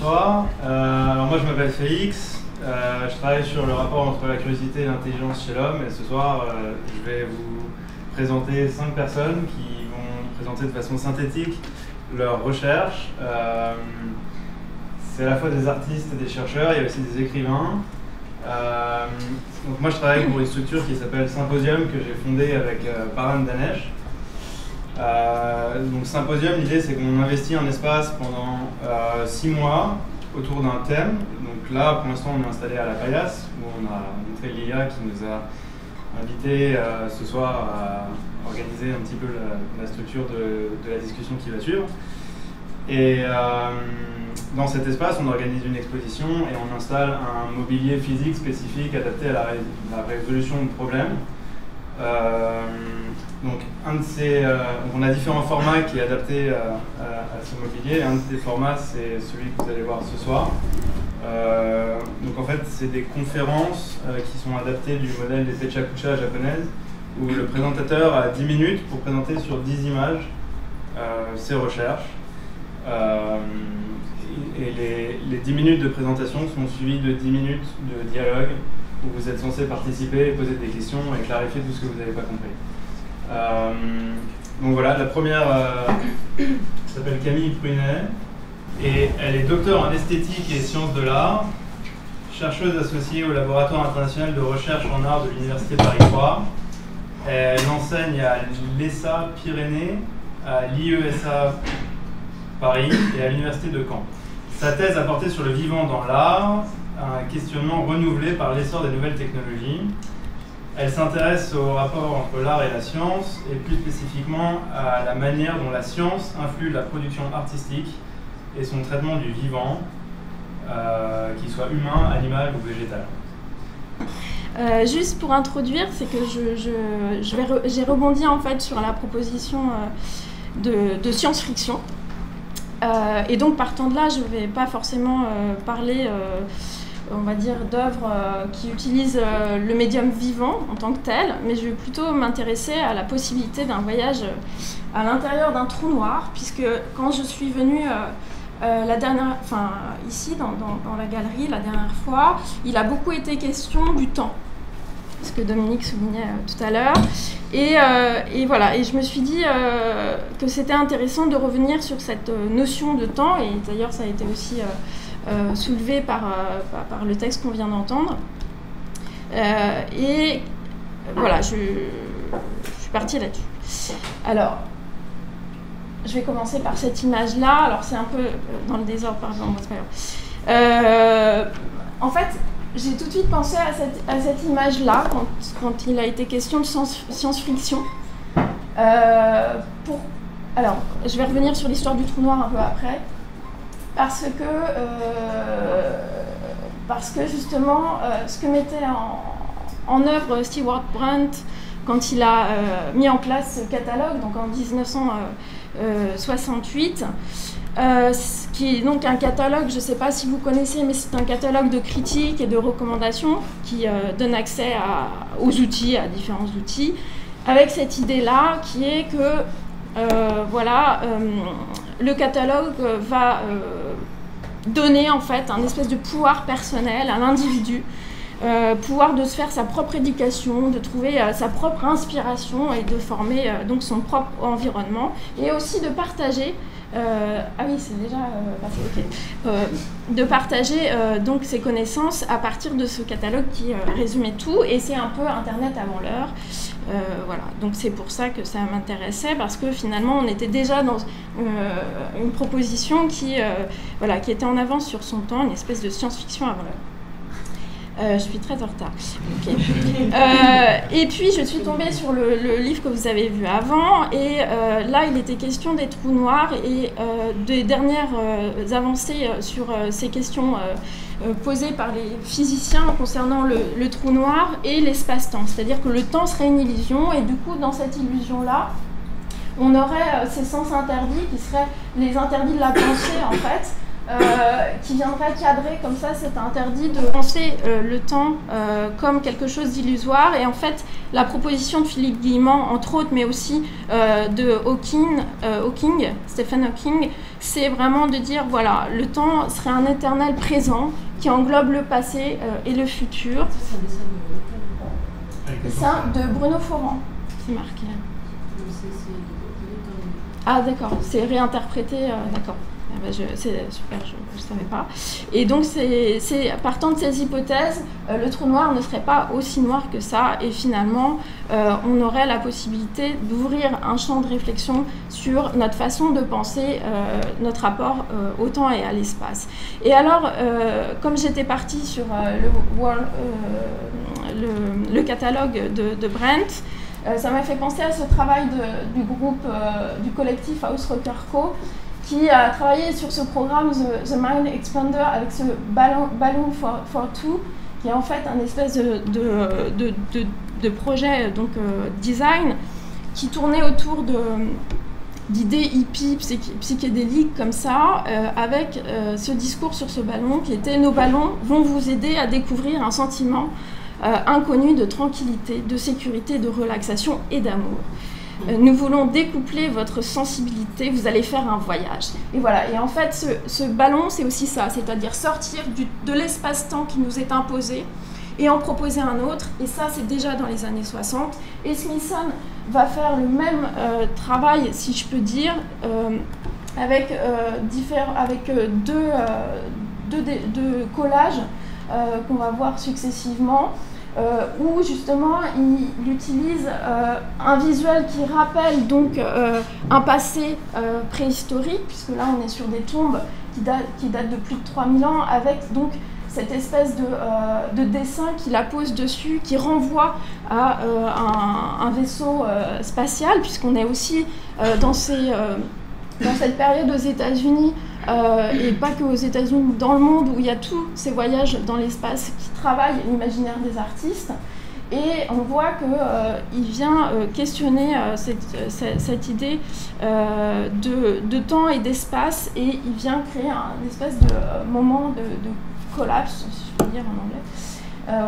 bonsoir. Alors moi je m'appelle Félix, je travaille sur le rapport entre la curiosité et l'intelligence chez l'homme et ce soir je vais vous présenter 5 personnes qui vont présenter de façon synthétique leurs recherches. C'est à la fois des artistes et des chercheurs, il y a aussi des écrivains. Donc moi je travaille pour une structure qui s'appelle Symposium que j'ai fondée avec Paran Danesh. Donc Symposium, l'idée c'est qu'on investit un espace pendant 6 mois autour d'un thème. Donc là pour l'instant on est installé à la Paillasse où on a rencontré Lilia qui nous a invités ce soir à organiser un petit peu la structure de la discussion qui va suivre. Et dans cet espace on organise une exposition et on installe un mobilier physique spécifique adapté à la résolution de problèmes. Donc on a différents formats qui est adapté à ce mobilier. Un des formats c'est celui que vous allez voir ce soir. Donc en fait c'est des conférences qui sont adaptées du modèle des Pechakucha japonaises où le présentateur a 10 minutes pour présenter sur 10 images ses recherches. Et les 10 minutes de présentation sont suivies de 10 minutes de dialogue où vous êtes censé participer, poser des questions et clarifier tout ce que vous n'avez pas compris. Donc voilà, la première s'appelle Camille Prunet et elle est docteure en esthétique et sciences de l'art, chercheuse associée au laboratoire international de recherche en art de l'Université Paris 3. Elle enseigne à l'ESA Pyrénées, à l'IESA Paris et à l'Université de Caen. Sa thèse a porté sur le vivant dans l'art, un questionnement renouvelé par l'essor des nouvelles technologies. Elle s'intéresse au rapport entre l'art et la science, et plus spécifiquement à la manière dont la science influe la production artistique et son traitement du vivant, qu'il soit humain, animal ou végétal. Juste pour introduire, c'est que j'ai rebondi en fait sur la proposition de science-fiction. Et donc partant de là, je ne vais pas forcément parler on va dire, d'œuvres qui utilisent le médium vivant en tant que tel, mais je vais plutôt m'intéresser à la possibilité d'un voyage à l'intérieur d'un trou noir, puisque quand je suis venue ici dans la galerie la dernière fois, il a beaucoup été question du temps, ce que Dominique soulignait tout à l'heure. Et voilà, et je me suis dit que c'était intéressant de revenir sur cette notion de temps, et d'ailleurs ça a été aussi soulevé par le texte qu'on vient d'entendre. Et voilà, je suis partie là-dessus. Alors, je vais commencer par cette image-là. Alors, c'est un peu dans le désordre, pardon, c'est pas grave. En fait, j'ai tout de suite pensé à cette image-là quand il a été question de science-fiction. Alors, je vais revenir sur l'histoire du trou noir un peu après. Parce que justement, ce que mettait en œuvre Stewart Brand quand il a mis en place ce catalogue, donc en 1968, qui est donc un catalogue, je ne sais pas si vous connaissez, mais c'est un catalogue de critiques et de recommandations qui donne accès aux outils, à différents outils, avec cette idée-là qui est que le catalogue va donner en fait un espèce de pouvoir personnel à l'individu, pouvoir de se faire sa propre éducation, de trouver sa propre inspiration et de former donc son propre environnement, et aussi de partager ah oui, c'est déjà passé, ok. De partager donc ses connaissances à partir de ce catalogue qui résumait tout, et c'est un peu Internet avant l'heure. Voilà, donc c'est pour ça que ça m'intéressait, parce que finalement on était déjà dans une proposition qui était en avance sur son temps, une espèce de science-fiction avant l'heure. Je suis très en retard. Okay. Et puis je suis tombée sur le livre que vous avez vu avant, et là il était question des trous noirs et des dernières avancées sur ces questions posées par les physiciens concernant le trou noir et l'espace-temps. C'est-à-dire que le temps serait une illusion, et du coup dans cette illusion-là, on aurait ces sens interdits qui seraient les interdits de la pensée en fait, qui viendrait cadrer comme ça cet interdit de penser le temps comme quelque chose d'illusoire. Et en fait, la proposition de Philippe Guillemont, entre autres, mais aussi de Stephen Hawking, c'est vraiment de dire, voilà, le temps serait un éternel présent qui englobe le passé et le futur. C'est un de Bruno Faurent, c'est marqué. Ah d'accord, c'est réinterprété, d'accord. C'est super, je ne savais pas. Et donc, partant de ces hypothèses, le trou noir ne serait pas aussi noir que ça. Et finalement, on aurait la possibilité d'ouvrir un champ de réflexion sur notre façon de penser notre rapport au temps et à l'espace. Et alors, comme j'étais partie sur le catalogue de Brent, ça m'a fait penser à ce travail du groupe, du collectif House Rocker Co., qui a travaillé sur ce programme The Mind Expander avec ce Balloon for Two, qui est en fait un espèce de projet donc, design qui tournait autour d'idées hippies, psychédéliques comme ça, avec ce discours sur ce ballon qui était « Nos ballons vont vous aider à découvrir un sentiment inconnu de tranquillité, de sécurité, de relaxation et d'amour. Nous voulons découpler votre sensibilité, vous allez faire un voyage. » Et voilà, et en fait, ce ballon, c'est aussi ça, c'est-à-dire sortir de l'espace-temps qui nous est imposé et en proposer un autre. Et ça, c'est déjà dans les années 60. Et Smithson va faire le même travail, si je peux dire, avec deux collages qu'on va voir successivement. Où justement il utilise un visuel qui rappelle donc un passé préhistorique, puisque là on est sur des tombes qui datent de plus de 3000 ans, avec donc cette espèce de dessin qui la pose dessus, qui renvoie à un vaisseau spatial, puisqu'on est aussi dans cette période aux États-Unis, et pas que aux États-Unis, dans le monde où il y a tous ces voyages dans l'espace qui travaillent l'imaginaire des artistes. Et on voit qu'il vient questionner cette idée de temps et d'espace, et il vient créer un espèce de moment de collapse, si je peux dire en anglais.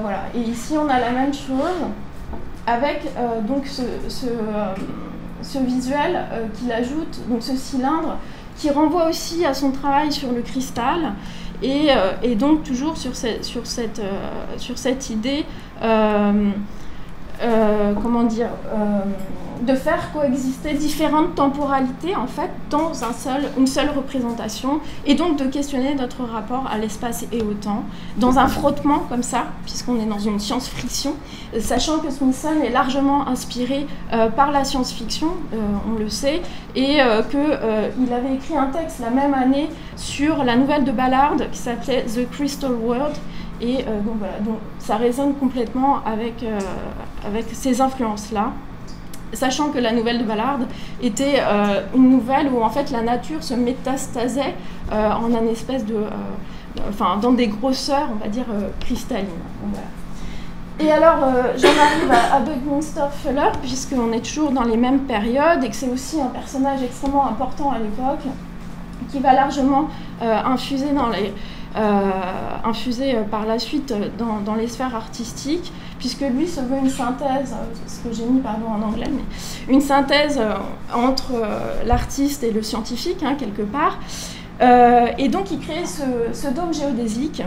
Voilà. Et ici, on a la même chose avec donc ce visuel qu'il ajoute, donc ce cylindre, qui renvoie aussi à son travail sur le cristal, et donc toujours sur cette idée, comment dire, de faire coexister différentes temporalités en fait dans une seule représentation, et donc de questionner notre rapport à l'espace et au temps dans un frottement comme ça, puisqu'on est dans une science-fiction, sachant que Smithson est largement inspiré par la science-fiction, on le sait, et qu'il avait écrit un texte la même année sur la nouvelle de Ballard qui s'appelait The Crystal World. Et donc voilà, donc ça résonne complètement avec ces influences-là, sachant que la nouvelle de Ballard était une nouvelle où en fait la nature se métastasait en un espèce dans des grosseurs, on va dire, cristallines. Donc, voilà. Et alors, j'en arrive à Buckminster Fuller, puisqu'on est toujours dans les mêmes périodes, et que c'est aussi un personnage extrêmement important à l'époque, qui va largement infuser par la suite dans les sphères artistiques, puisque lui se veut une synthèse, ce que j'ai mis en anglais, mais une synthèse entre l'artiste et le scientifique, hein, quelque part. Et donc il crée ce dôme géodésique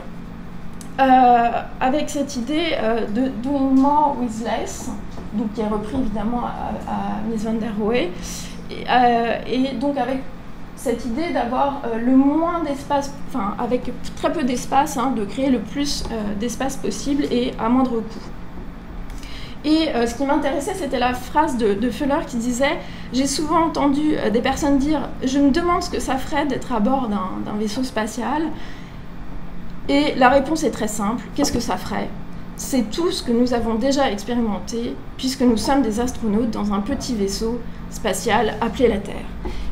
avec cette idée de doing more with less, donc qui est repris évidemment à Mies van der Rohe, et donc avec cette idée d'avoir le moins d'espace, enfin avec très peu d'espace, hein, de créer le plus d'espace possible et à moindre coût. Et ce qui m'intéressait, c'était la phrase de Fuller qui disait « J'ai souvent entendu des personnes dire « Je me demande ce que ça ferait d'être à bord d'un vaisseau spatial. » Et la réponse est très simple. Qu'est-ce que ça ferait ? C'est tout ce que nous avons déjà expérimenté, puisque nous sommes des astronautes dans un petit vaisseau spatial appelé la Terre.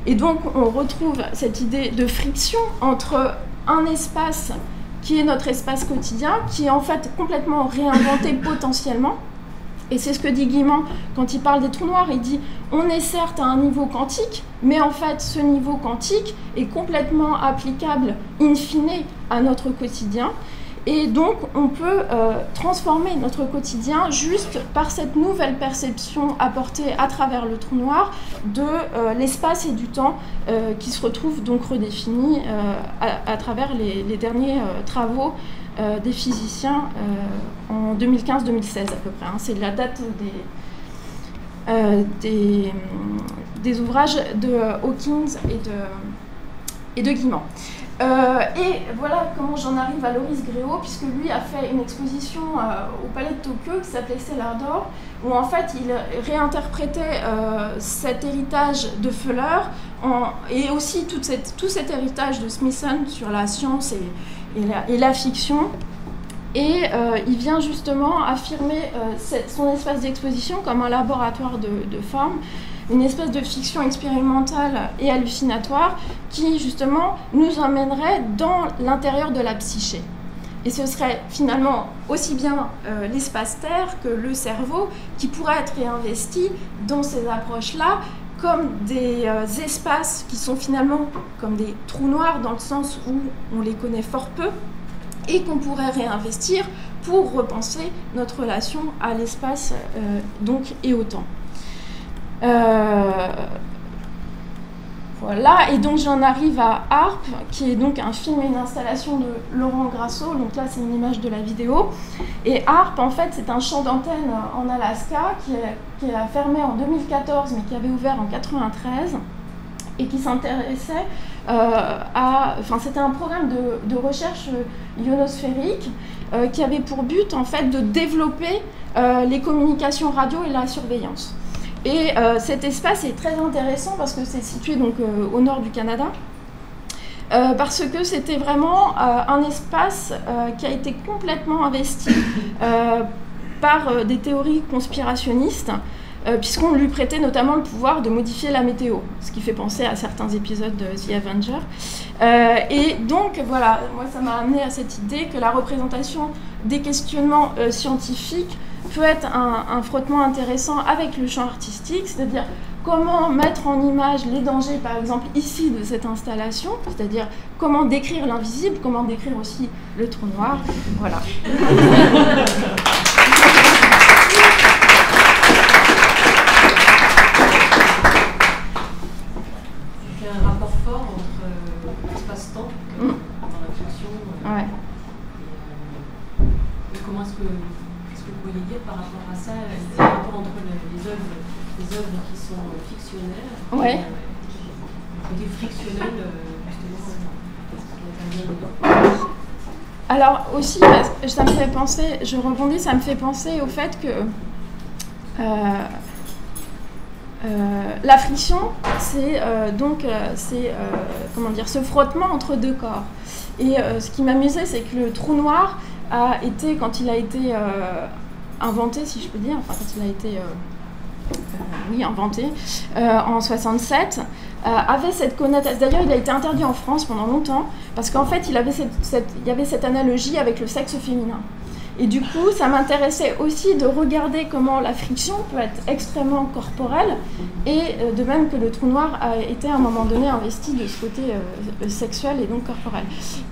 Et donc, on retrouve cette idée de friction entre un espace qui est notre espace quotidien, qui est en fait complètement réinventé potentiellement. Et c'est ce que dit Guillemont quand il parle des trous noirs. Il dit, on est certes à un niveau quantique, Mais en fait, ce niveau quantique est complètement applicable in fine à notre quotidien. Et donc, on peut transformer notre quotidien juste par cette nouvelle perception apportée à travers le trou noir de l'espace et du temps qui se retrouvent donc redéfinis à travers les derniers travaux des physiciens en 2015-2016 à peu près. Hein. C'est la date des ouvrages de Hawkins et de Guillemot. Et voilà comment j'en arrive à Loris Gréaud, puisque lui a fait une exposition au Palais de Tokyo qui s'appelait Stellar d'Or, où en fait il réinterprétait cet héritage de Fuller et aussi tout cet héritage de Smithson sur la science et la fiction. Et il vient justement affirmer son espace d'exposition comme un laboratoire de forme, une espèce de fiction expérimentale et hallucinatoire qui, justement, nous emmènerait dans l'intérieur de la psyché. Et ce serait finalement aussi bien l'espace-terre que le cerveau qui pourrait être réinvesti dans ces approches-là comme des espaces qui sont finalement comme des trous noirs dans le sens où on les connaît fort peu et qu'on pourrait réinvestir pour repenser notre relation à l'espace donc et au temps. Voilà, et donc j'en arrive à Harp, qui est donc un film et une installation de Laurent Grasso. Donc là, c'est une image de la vidéo. Et Harp, en fait, c'est un champ d'antenne en Alaska qui a fermé en 2014, mais qui avait ouvert en 93 et qui s'intéressait enfin, c'était un programme de recherche ionosphérique qui avait pour but, en fait, de développer les communications radio et la surveillance. Et cet espace est très intéressant parce que c'est situé donc au nord du Canada, parce que c'était vraiment un espace qui a été complètement investi par des théories conspirationnistes, puisqu'on lui prêtait notamment le pouvoir de modifier la météo, ce qui fait penser à certains épisodes de The Avenger. Et donc voilà, moi ça m'a amené à cette idée que la représentation des questionnements scientifiques peut être un frottement intéressant avec le champ artistique, c'est-à-dire comment mettre en image les dangers, par exemple ici de cette installation, c'est-à-dire comment décrire l'invisible, comment décrire aussi le trou noir, voilà. Il y a un rapport fort entre l'espace-temps dans la fiction. Ouais. Et comment est-ce que vous pourriez dire par rapport à ça, le rapport entre les œuvres qui sont fictionnelles ouais. et le côté frictionnel, justement, Alors aussi, ça me fait penser, je rebondis, ça me fait penser au fait que la friction, c'est comment dire, ce frottement entre deux corps. Et ce qui m'amusait, c'est que le trou noir a été, quand il a été inventé, si je peux dire, enfin quand il a été inventé en 67, avait cette connotation. D'ailleurs, il a été interdit en France pendant longtemps parce qu'en fait, il y avait cette analogie avec le sexe féminin. Et du coup, ça m'intéressait aussi de regarder comment la friction peut être extrêmement corporelle et de même que le trou noir a été à un moment donné investi de ce côté sexuel et donc corporel.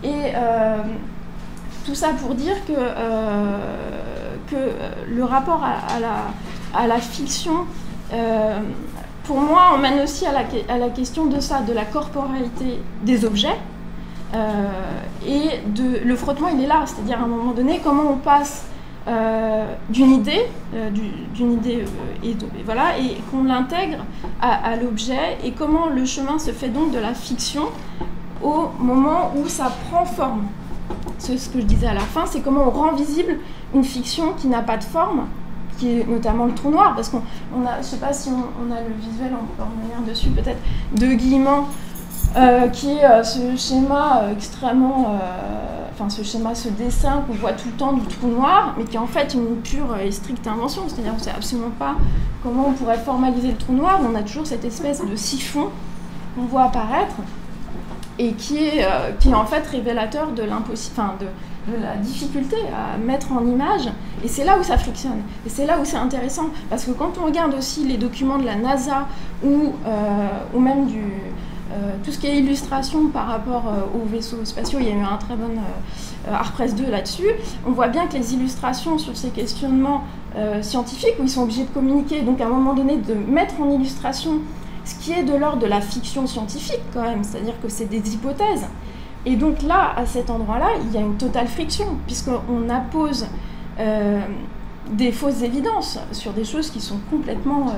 Et tout ça pour dire que le rapport à la fiction, pour moi, emmène aussi à la question de ça, de la corporalité des objets. Et le frottement, il est là, c'est-à-dire à un moment donné, comment on passe d'une idée, et qu'on l'intègre à l'objet, et comment le chemin se fait donc de la fiction au moment où ça prend forme. C'est ce que je disais à la fin, c'est comment on rend visible une fiction qui n'a pas de forme, qui est notamment le trou noir, parce qu'on a, je ne sais pas si on a le visuel, on peut en revenir dessus peut-être, de Guillemot, qui est ce schéma extrêmement, ce dessin qu'on voit tout le temps du trou noir, mais qui est en fait une pure et stricte invention, c'est-à-dire qu'on ne sait absolument pas comment on pourrait formaliser le trou noir, on a toujours cette espèce de siphon qu'on voit apparaître. et qui est en fait révélateur de de la difficulté à mettre en image, et c'est là où ça frictionne, et c'est là où c'est intéressant, parce que quand on regarde aussi les documents de la NASA ou même tout ce qui est illustration par rapport aux vaisseaux spatiaux, il y a eu un très bon Art Press 2 là-dessus, on voit bien que les illustrations sur ces questionnements scientifiques, où ils sont obligés de communiquer, donc à un moment donné de mettre en illustration ce qui est de l'ordre de la fiction scientifique quand même, c'est-à-dire que c'est des hypothèses. Et donc là, à cet endroit-là, il y a une totale friction, puisqu'on appose des fausses évidences sur des choses qui sont complètement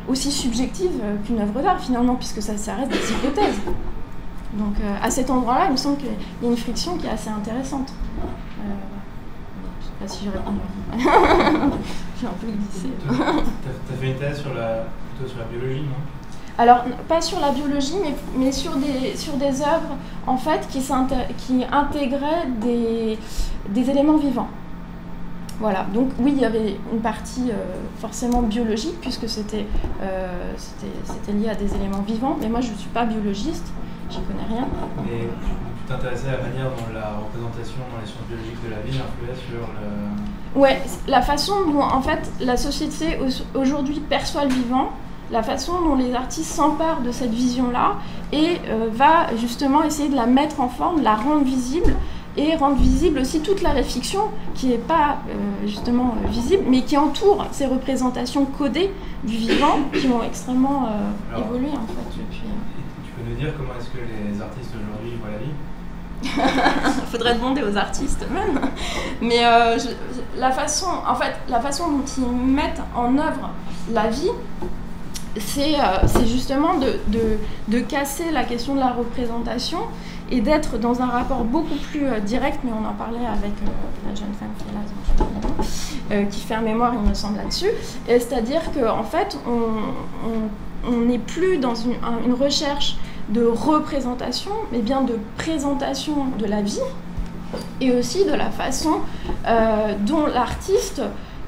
aussi subjectives qu'une œuvre d'art, finalement, puisque ça reste des hypothèses. Donc à cet endroit-là, il me semble qu'il y a une friction qui est assez intéressante. Je ne sais pas si j'ai répondu. J'ai un peu glissé. Tu as fait une thèse plutôt sur la biologie, non ? Alors, pas sur la biologie, mais sur des œuvres en fait, qui intégraient des éléments vivants. Voilà, donc oui, il y avait une partie forcément biologique, puisque c'était lié à des éléments vivants, mais moi je ne suis pas biologiste, j'y connais rien. Mais tu t'intéressais à la manière dont la représentation dans les sciences biologiques de la vie influait sur le... Ouais, la façon dont en fait la société aujourd'hui perçoit le vivant, la façon dont les artistes s'emparent de cette vision-là et va justement essayer de la mettre en forme, de la rendre visible et rendre visible aussi toute la réflexion qui n'est pas justement visible, mais qui entoure ces représentations codées du vivant qui ont extrêmement évolué en fait depuis. Tu peux nous dire comment est-ce que les artistes aujourd'hui voient la vie ? Il faudrait demander aux artistes même. Mais la façon dont ils mettent en œuvre la vie, c'est justement de casser la question de la représentation et d'être dans un rapport beaucoup plus direct, mais on en parlait avec la jeune femme qui est là, qui fait un mémoire, il me semble, là-dessus. C'est-à-dire qu'en fait, on n'est plus dans une recherche de représentation, mais bien de présentation de la vie, et aussi de la façon dont l'artiste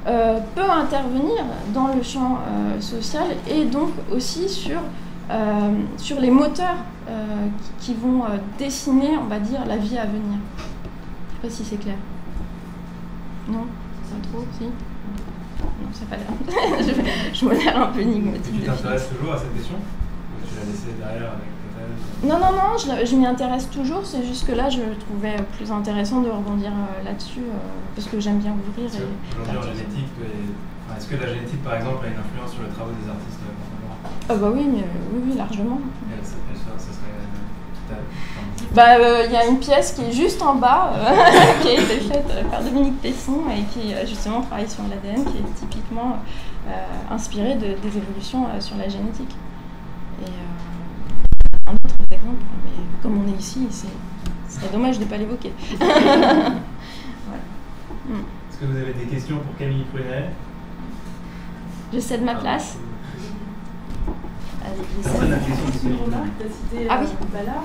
peut intervenir dans le champ social et donc aussi sur les moteurs qui vont dessiner, on va dire, la vie à venir. Je ne sais pas si c'est clair. Non ? Pas trop ? Si ? Non, ça n'a pas l'air. Je me l'air un peu énigmatique. Tu t'intéresses toujours à cette question ? Ou tu l'as laissée derrière avec ta thèse ? Non, je m'y intéresse toujours, c'est juste que là je trouvais plus intéressant de rebondir là-dessus parce que j'aime bien ouvrir. Aujourd'hui en génétique, est-ce que la génétique par exemple a une influence sur les travaux des artistes contemporains ? Ah bah oui, oui, largement. Et ça serait il y a une pièce qui est juste en bas, qui a été faite par Dominique Pesson et qui justement travaille sur l'ADN, qui est typiquement inspirée des évolutions sur la génétique. Et un autre exemple, mais comme on est ici, ce serait dommage de ne pas l'évoquer. Voilà. Est-ce que vous avez des questions pour Camille Prunet ? Je cède ma place. Tu as cité Ballard.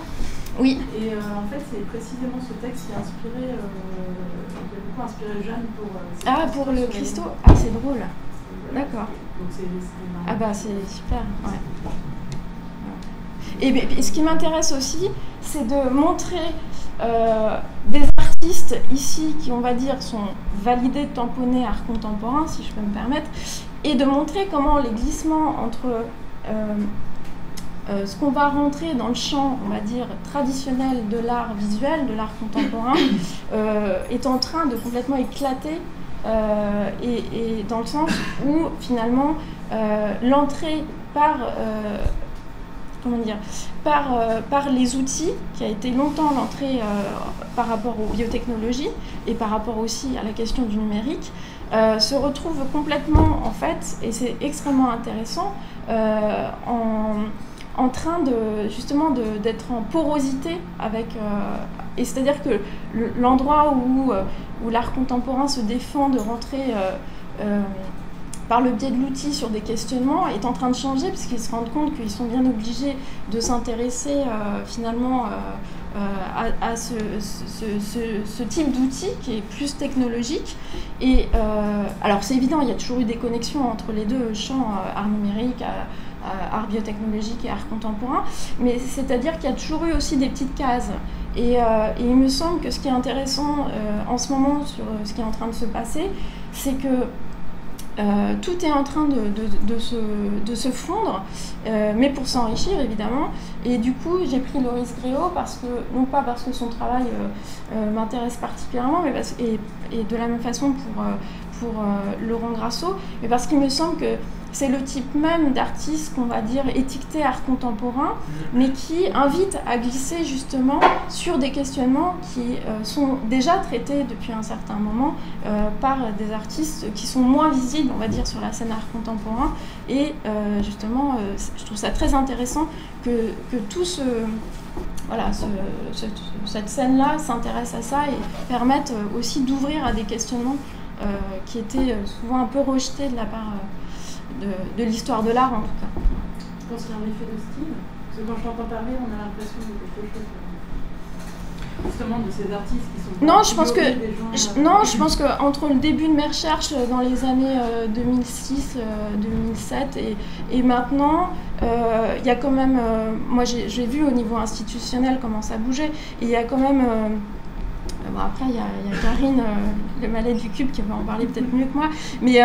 Oui. Et en fait, c'est précisément ce texte qui a beaucoup inspiré Jeanne pour... pour le Christo. Ah, c'est drôle. D'accord. Donc c'est ah bah c'est super, ouais. Et ce qui m'intéresse aussi, c'est de montrer des artistes ici qui, on va dire, sont validés, tamponnés art contemporain, si je peux me permettre, et de montrer comment les glissements entre ce qu'on va rentrer dans le champ, on va dire, traditionnel de l'art visuel, de l'art contemporain, est en train de complètement éclater, et dans le sens où, finalement, l'entrée par les outils, qui a été longtemps l'entrée par rapport aux biotechnologies et par rapport aussi à la question du numérique, se retrouve complètement, en fait, et c'est extrêmement intéressant, en train d'être en porosité avec... et c'est-à-dire que l'endroit où l'art contemporain se défend de rentrer par le biais de l'outil sur des questionnements est en train de changer, puisqu'ils se rendent compte qu'ils sont bien obligés de s'intéresser finalement à ce type d'outil qui est plus technologique. Et alors c'est évident, il y a toujours eu des connexions entre les deux champs, art numérique, art biotechnologique et art contemporain, mais c'est-à-dire qu'il y a toujours eu aussi des petites cases. Et il me semble que ce qui est intéressant en ce moment sur ce qui est en train de se passer, c'est que tout est en train de se fondre, mais pour s'enrichir évidemment. Et du coup, j'ai pris Loris Gréau non pas parce que son travail m'intéresse particulièrement, mais et de la même façon pour Laurent Grasso, mais parce qu'il me semble que c'est le type même d'artiste qu'on va dire étiqueté art contemporain, mais qui invite à glisser justement sur des questionnements qui sont déjà traités depuis un certain moment par des artistes qui sont moins visibles, on va dire, sur la scène art contemporain. Et justement, je trouve ça très intéressant que tout cette scène-là s'intéresse à ça et permette aussi d'ouvrir à des questionnements qui étaient souvent un peu rejetés de la part de l'histoire de l'art en tout cas. Je pense qu'il y a un effet de style, parce que quand je t'entends parler, on a l'impression de quelque chose justement de ces artistes qui sont... Je pense que entre le début de mes recherches dans les années 2006-2007 et maintenant, il y a quand même... moi j'ai vu au niveau institutionnel comment ça bougeait, et il y a quand même... Bon, après, il y a Karine, le Malais du Cube, qui va en parler peut-être mieux que moi. Mais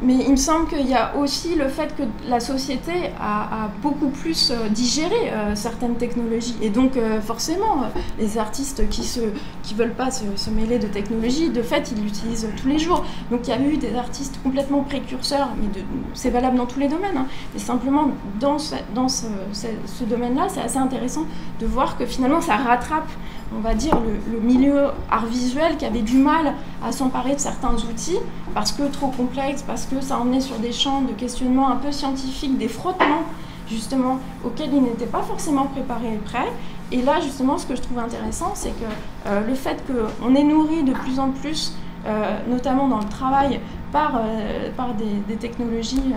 il me semble qu'il y a aussi le fait que la société a beaucoup plus digéré certaines technologies. Et donc, forcément, les artistes qui veulent pas se mêler de technologie, de fait, ils l'utilisent tous les jours. Donc, il y a eu des artistes complètement précurseurs, mais c'est valable dans tous les domaines. Hein. Mais simplement, dans ce domaine-là, c'est assez intéressant de voir que finalement, ça rattrape, on va dire, le milieu art visuel qui avait du mal à s'emparer de certains outils parce que trop complexes, parce que ça emmenait sur des champs de questionnement un peu scientifiques, des frottements justement auxquels ils n'étaient pas forcément préparés et prêts. Et là justement, ce que je trouve intéressant, c'est que le fait qu'on est nourri de plus en plus, notamment dans le travail, par des technologies de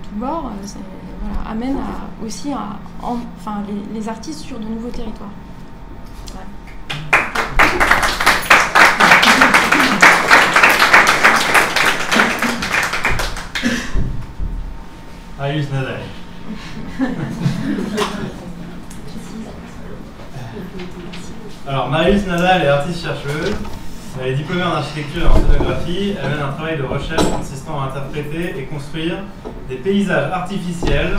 tous bords, amène aussi les artistes sur de nouveaux territoires. Ouais. Marius Nadal. Alors, Marius Nadal est artiste-chercheuse. Elle est diplômée en architecture et en scénographie. Elle mène un travail de recherche consistant à interpréter et construire des paysages artificiels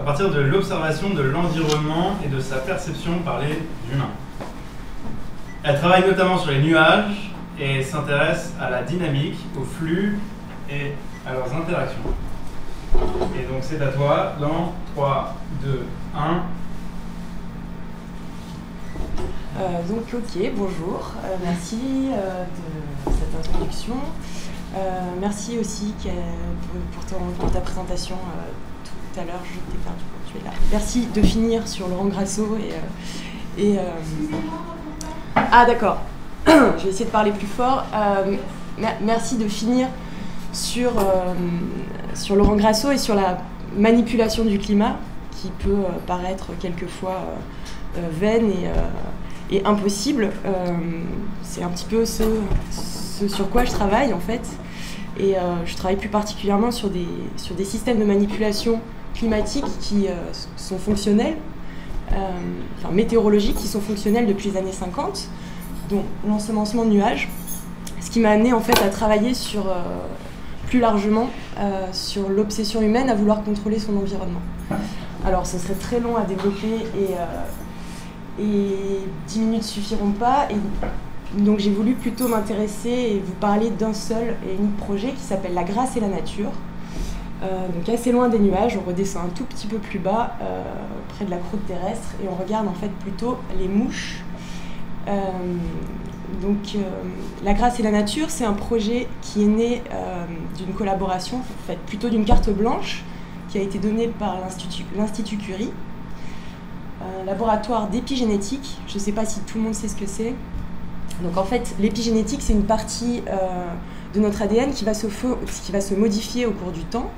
à partir de l'observation de l'environnement et de sa perception par les humains. Elle travaille notamment sur les nuages et s'intéresse à la dynamique, aux flux et à leurs interactions. Et donc c'est à toi dans 3, 2, 1. Donc ok, bonjour, merci de cette introduction. Merci aussi pour ta présentation tout à l'heure, je t'ai perdu quand tu es là. Merci de finir sur Laurent Grasso Ah d'accord, je vais essayer de parler plus fort. Merci de finir sur Laurent Grasso et sur la manipulation du climat qui peut paraître quelquefois vaine et impossible. C'est un petit peu ce sur quoi je travaille en fait. Et je travaille plus particulièrement sur des systèmes de manipulation climatique qui sont fonctionnels, météorologiques qui sont fonctionnels depuis les années 50, dont l'ensemencement de nuages. Ce qui m'a amené en fait à travailler plus largement sur l'obsession humaine à vouloir contrôler son environnement. Alors ce serait très long à développer et 10 minutes suffiront pas. Et donc j'ai voulu plutôt m'intéresser et vous parler d'un seul et unique projet qui s'appelle La Grâce et la Nature. Donc assez loin des nuages, on redescend un tout petit peu plus bas, près de la croûte terrestre, et on regarde en fait plutôt les mouches. La Grâce et la Nature, c'est un projet qui est né d'une collaboration, en fait, plutôt d'une carte blanche, qui a été donnée par l'Institut Curie, un laboratoire d'épigénétique. Je ne sais pas si tout le monde sait ce que c'est. Donc en fait, l'épigénétique, c'est une partie de notre ADN qui va se modifier au cours du temps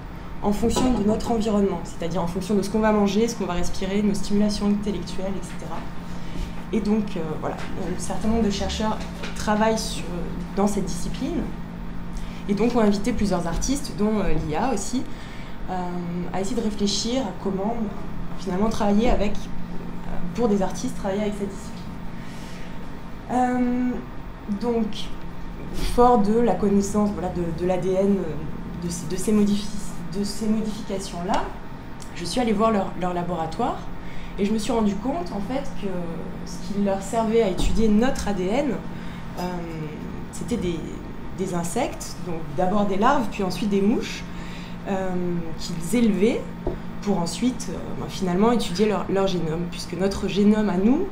en fonction de notre environnement, c'est-à-dire en fonction de ce qu'on va manger, ce qu'on va respirer, nos stimulations intellectuelles, etc. Et donc, voilà, un certain nombre de chercheurs travaillent dans cette discipline. Et donc, on a invité plusieurs artistes, dont l'IA aussi, à essayer de réfléchir à comment finalement travailler pour des artistes, travailler avec cette discipline. Donc, fort de la connaissance de l'ADN de ces modifications-là, je suis allée voir leur laboratoire et je me suis rendu compte en fait que ce qui leur servait à étudier notre ADN, c'était des insectes, donc d'abord des larves, puis ensuite des mouches, qu'ils élevaient pour ensuite finalement étudier leur génome, puisque notre génome à nous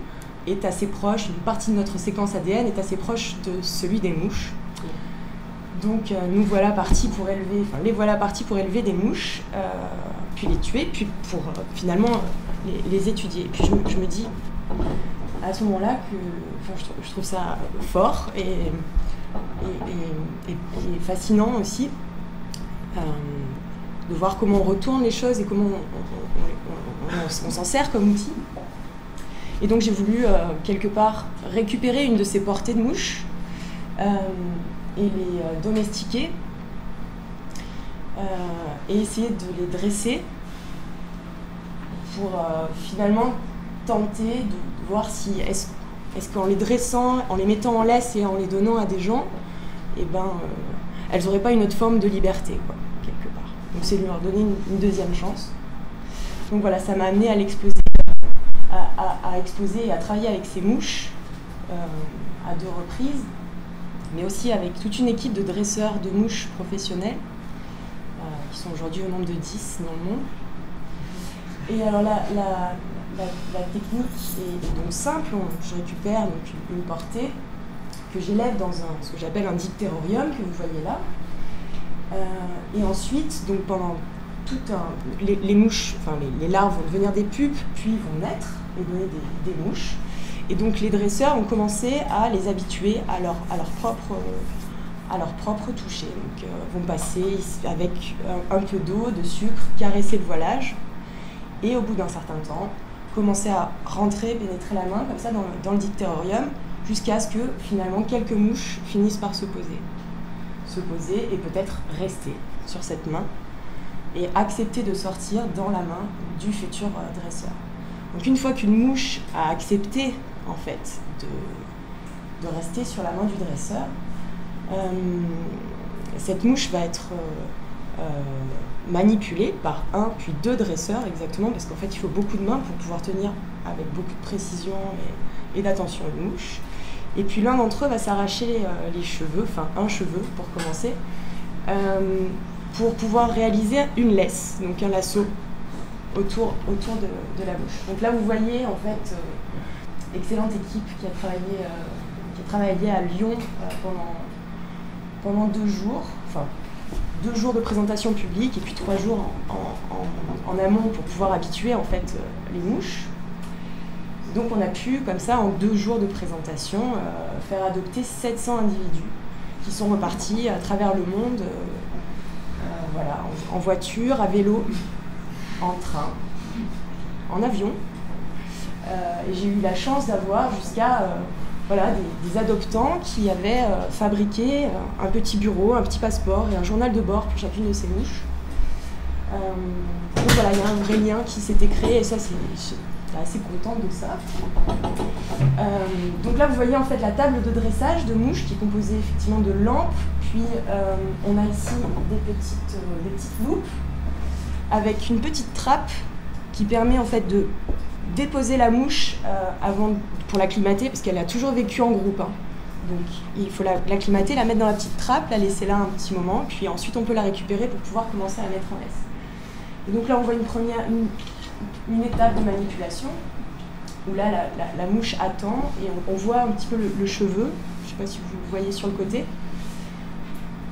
est assez proche, une partie de notre séquence ADN est assez proche de celui des mouches. Donc les voilà partis pour élever des mouches, puis les tuer, puis pour finalement les étudier. Et puis je me dis à ce moment-là que je trouve ça fort et fascinant aussi de voir comment on retourne les choses et comment on s'en sert comme outil. Et donc j'ai voulu quelque part récupérer une de ces portées de mouches et les domestiquer et essayer de les dresser pour finalement tenter de voir si est-ce qu'en les dressant, en les mettant en laisse et en les donnant à des gens, elles n'auraient pas une autre forme de liberté, quoi, quelque part. Donc c'est de leur donner une deuxième chance. Donc voilà, ça m'a amené à l'exposer, à exposer et à travailler avec ces mouches à 2 reprises, mais aussi avec toute une équipe de dresseurs de mouches professionnels, qui sont aujourd'hui au nombre de 10 dans le monde. Et alors la technique est donc simple, je récupère donc une portée que j'élève dans ce que j'appelle un dipterorium que vous voyez là. Et ensuite, donc pendant les mouches, les larves vont devenir des pupes, puis vont naître et donner des mouches. Et donc les dresseurs ont commencé à les habituer à leur propre toucher. Donc vont passer avec un peu d'eau, de sucre, caresser le voilage. Et au bout d'un certain temps, commencer à pénétrer la main comme ça dans le dipterorium, jusqu'à ce que finalement quelques mouches finissent par se poser et peut-être rester sur cette main et accepter de sortir dans la main du futur dresseur. Donc une fois qu'une mouche a accepté en fait de rester sur la main du dresseur, cette mouche va être manipulée par 1 puis 2 dresseurs exactement, parce qu'en fait il faut beaucoup de mains pour pouvoir tenir avec beaucoup de précision et d'attention une mouche. Et puis l'un d'entre eux va s'arracher les cheveux, un cheveu pour commencer, pour pouvoir réaliser une laisse, donc un lasso autour de la bouche. Donc là vous voyez en fait excellente équipe qui a travaillé à Lyon pendant 2 jours, 2 jours de présentation publique et puis 3 jours en amont pour pouvoir habituer en fait les mouches. Donc on a pu, comme ça, en 2 jours de présentation, faire adopter 700 individus qui sont repartis à travers le monde, en voiture, à vélo, en train, en avion. Et j'ai eu la chance d'avoir jusqu'à des adoptants qui avaient fabriqué un petit bureau, un petit passeport et un journal de bord pour chacune de ces mouches. Donc voilà, il y a un vrai lien qui s'était créé et ça j'étais assez contente de ça. Donc là vous voyez en fait la table de dressage de mouches qui est composée effectivement de lampes, puis on a ici des petites loupes avec une petite trappe qui permet en fait de déposer la mouche pour l'acclimater, parce qu'elle a toujours vécu en groupe. Donc il faut l'acclimater, la mettre dans la petite trappe, la laisser là un petit moment, puis ensuite on peut la récupérer pour pouvoir commencer à la mettre en laisse. Et donc là on voit une étape de manipulation, où là la mouche attend, et on voit un petit peu le cheveu, je ne sais pas si vous le voyez sur le côté.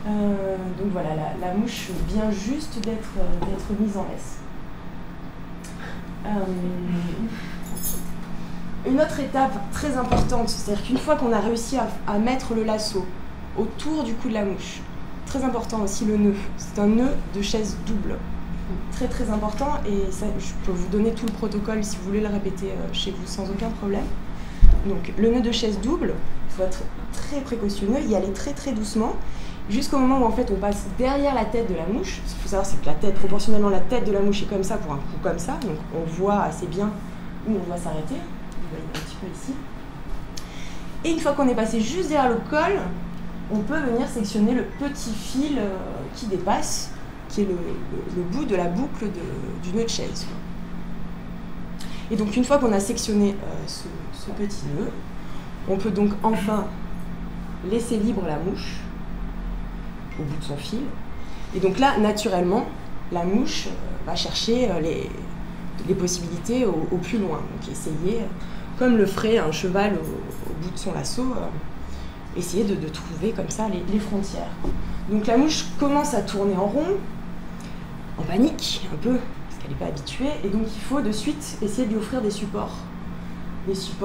Donc voilà, la mouche vient juste d'être mise en laisse. Une autre étape très importante, c'est-à-dire qu'une fois qu'on a réussi à mettre le lasso autour du cou de la mouche, très important aussi le nœud, c'est un nœud de chaise double, très très important, et ça, je peux vous donner tout le protocole si vous voulez le répéter chez vous sans aucun problème. Donc le nœud de chaise double, il faut être très précautionneux, y aller très très doucement, jusqu'au moment où en fait on passe derrière la tête de la mouche. Ce qu'il faut savoir, c'est que la tête, proportionnellement, la tête de la mouche est comme ça pour un coup comme ça, donc on voit assez bien où on doit s'arrêter. Vous voyez un petit peu ici. Et une fois qu'on est passé juste derrière le col, on peut venir sectionner le petit fil qui dépasse, qui est le bout de la boucle du nœud de chaise. Et donc une fois qu'on a sectionné ce petit nœud, on peut donc enfin laisser libre la mouche au bout de son fil. Et donc là, naturellement, la mouche va chercher les possibilités au plus loin. Donc essayer, comme le ferait un cheval au bout de son lasso, essayer de trouver comme ça les frontières. Donc la mouche commence à tourner en rond, en panique un peu, parce qu'elle n'est pas habituée, et donc il faut de suite essayer de lui offrir des supports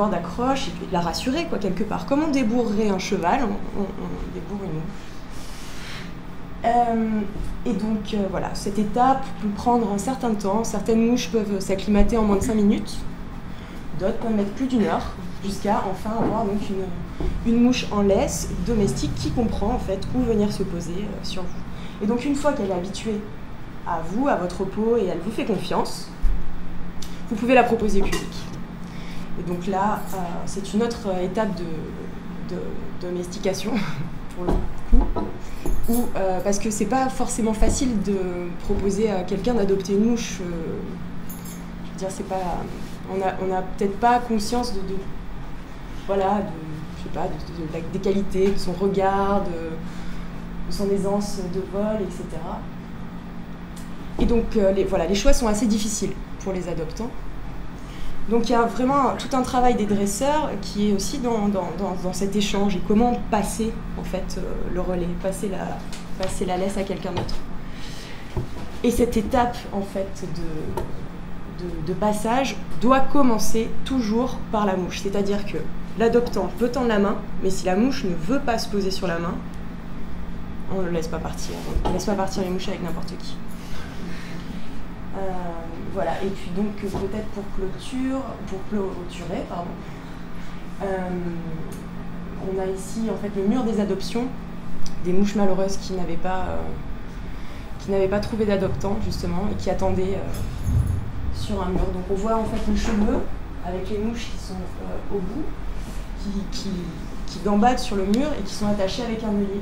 d'accroche, et puis de la rassurer quoi, quelque part. Comme on débourrerait un cheval, on débourre une mouche. Et donc voilà, cette étape peut prendre un certain temps. Certaines mouches peuvent s'acclimater en moins de 5 minutes, d'autres peuvent mettre plus d'1 heure, jusqu'à enfin avoir donc une mouche en laisse domestique qui comprend en fait où venir se poser sur vous. Et donc une fois qu'elle est habituée à vous, à votre peau, et elle vous fait confiance, vous pouvez la proposer au public. Et donc là, c'est une autre étape de domestication, pour le coup, parce que c'est pas forcément facile de proposer à quelqu'un d'adopter une mouche. Je veux dire, c'est pas, on a peut-être pas conscience des qualités, de son regard, de son aisance de vol, etc. Et donc, les choix sont assez difficiles pour les adoptants. Donc il y a vraiment tout un travail des dresseurs qui est aussi dans cet échange, et comment passer en fait le relais, passer la laisse à quelqu'un d'autre. Et cette étape en fait de passage doit commencer toujours par la mouche, c'est-à-dire que l'adoptant peut tendre la main, mais si la mouche ne veut pas se poser sur la main, on ne le laisse pas partir. On ne laisse pas partir les mouches avec n'importe qui. Voilà, et puis donc peut-être pour clôturer, on a ici en fait le mur des adoptions, des mouches malheureuses qui n'avaient pas trouvé d'adoptant justement et qui attendaient sur un mur. Donc on voit en fait le cheveu avec les mouches qui sont au bout, qui gambadent sur le mur et qui sont attachées avec un œillet.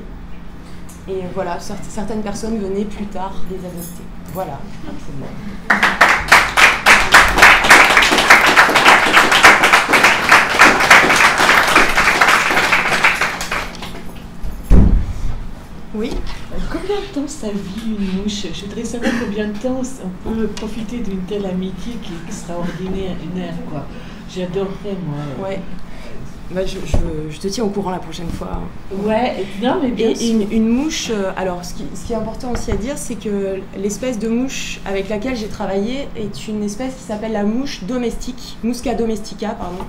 Et voilà, certaines personnes venaient plus tard les adopter. Voilà, absolument. Oui. Combien de temps ça vit une mouche? Je voudrais savoir combien de temps on peut profiter d'une telle amitié qui est extraordinaire, quoi. J'adorerais, moi. Ouais. Bah, je te tiens au courant la prochaine fois. Ouais, non, mais bien sûr. Une mouche, alors ce qui est important aussi à dire, c'est que l'espèce de mouche avec laquelle j'ai travaillé est une espèce qui s'appelle la mouche domestique, Musca domestica, pardon.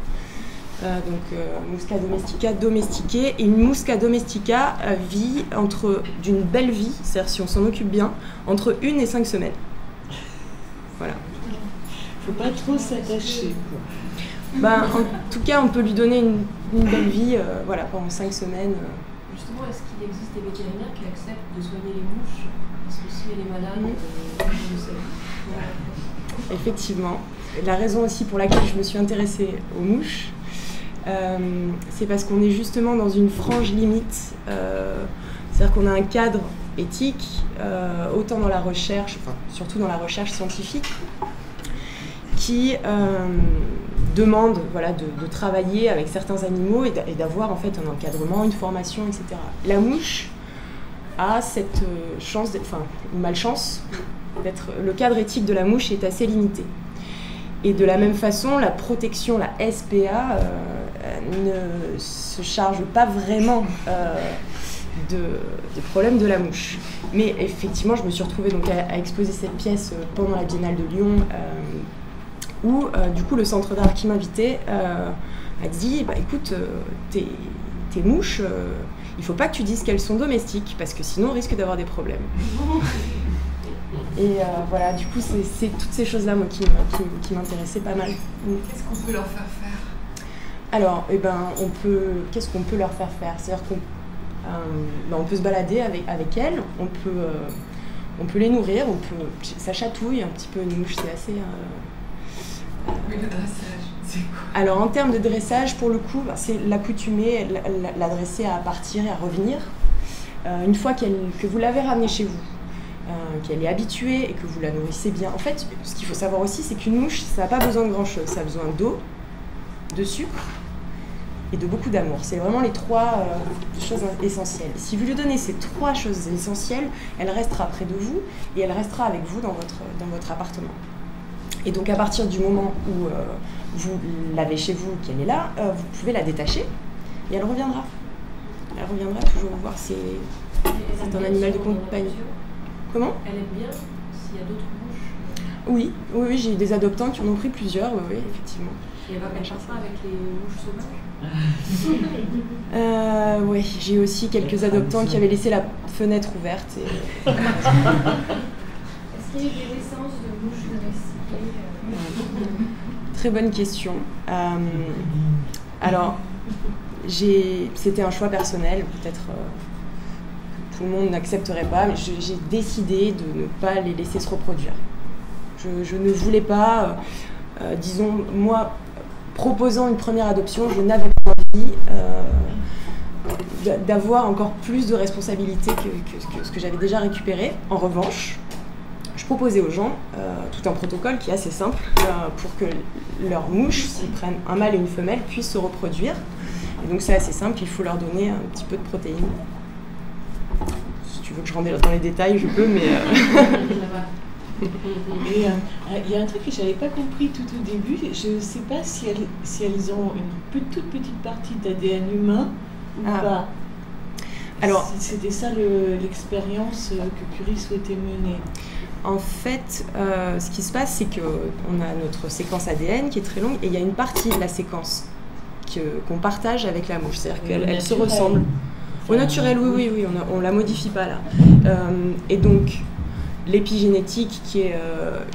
Musca domestica domestiquée. Et une Musca domestica vit d'une belle vie, c'est-à-dire si on s'en occupe bien, entre 1 et 5 semaines. Voilà. Faut pas trop s'attacher, quoi. Ben, en tout cas, on peut lui donner une belle vie pendant 5 semaines. Justement, est-ce qu'il existe des vétérinaires qui acceptent de soigner les mouches? Parce que si elle est malade, on le sait. Effectivement. La raison aussi pour laquelle je me suis intéressée aux mouches, c'est parce qu'on est justement dans une frange limite. C'est-à-dire qu'on a un cadre éthique, autant dans la recherche, enfin surtout dans la recherche scientifique, qui demande de travailler avec certains animaux et d'avoir en fait un encadrement, une formation, etc. La mouche a cette chance, une malchance, le cadre éthique de la mouche est assez limité. Et de la même façon, la protection, la SPA, ne se charge pas vraiment des problèmes de la mouche. Mais effectivement, je me suis retrouvée donc à exposer cette pièce pendant la Biennale de Lyon, où du coup le centre d'art qui m'invitait a dit écoute, tes mouches, il faut pas que tu dises qu'elles sont domestiques parce que sinon on risque d'avoir des problèmes. Et voilà, du coup c'est toutes ces choses là moi qui m'intéressaient pas mal. Qu'est-ce qu'on peut leur faire faire? Alors qu'est-ce qu'on peut leur faire faire? C'est-à-dire on peut se balader avec elles, on peut les nourrir, ça chatouille un petit peu une mouche, c'est assez... Oui, le dressage, c'est quoi? Alors en termes de dressage, pour le coup, c'est l'accoutumer, la dresser à partir et à revenir. Une fois que vous l'avez ramenée chez vous, qu'elle est habituée et que vous la nourrissez bien. En fait, ce qu'il faut savoir aussi, c'est qu'une mouche, ça n'a pas besoin de grand-chose. Ça a besoin d'eau, de sucre et de beaucoup d'amour. C'est vraiment les 3 choses essentielles. Si vous lui donnez ces 3 choses essentielles, elle restera près de vous et elle restera avec vous dans votre appartement. Et donc à partir du moment où vous l'avez chez vous, qu'elle est là, vous pouvez la détacher et elle reviendra. Elle reviendra toujours vous voir. C'est un animal de compagnie. Comment? Elle aime bien s'il y a d'autres mouches. Oui, j'ai des adoptants qui en ont pris plusieurs, oui, effectivement. Et elle passe pas avec les mouches sauvages? Oui, j'ai aussi quelques adoptants qui avaient laissé la fenêtre ouverte. Est-ce qu'il y a eu des naissances de mouches domestiquées? Très bonne question. Alors, c'était un choix personnel, peut-être que tout le monde n'accepterait pas, mais j'ai décidé de ne pas les laisser se reproduire. Je ne voulais pas, disons, moi, proposant une première adoption, je n'avais pas envie d'avoir encore plus de responsabilités que ce que j'avais déjà récupéré. En revanche, je proposais aux gens tout un protocole qui est assez simple pour que leurs mouches, s'ils prennent un mâle et une femelle, puissent se reproduire. Et donc c'est assez simple, il faut leur donner un petit peu de protéines. Si tu veux que je rentre dans les détails, je peux, mais... Et il y a un truc que je n'avais pas compris tout au début. Je ne sais pas si elles ont une toute petite partie d'ADN humain ou pas. Alors, c'était ça l'expérience que Curie souhaitait mener. En fait, ce qui se passe, c'est qu'on a notre séquence ADN qui est très longue et il y a une partie de la séquence qu'on partage avec la mouche. C'est-à-dire qu'elle se ressemble. Au naturel, oui, on ne la modifie pas là. Et donc, l'épigénétique, qui est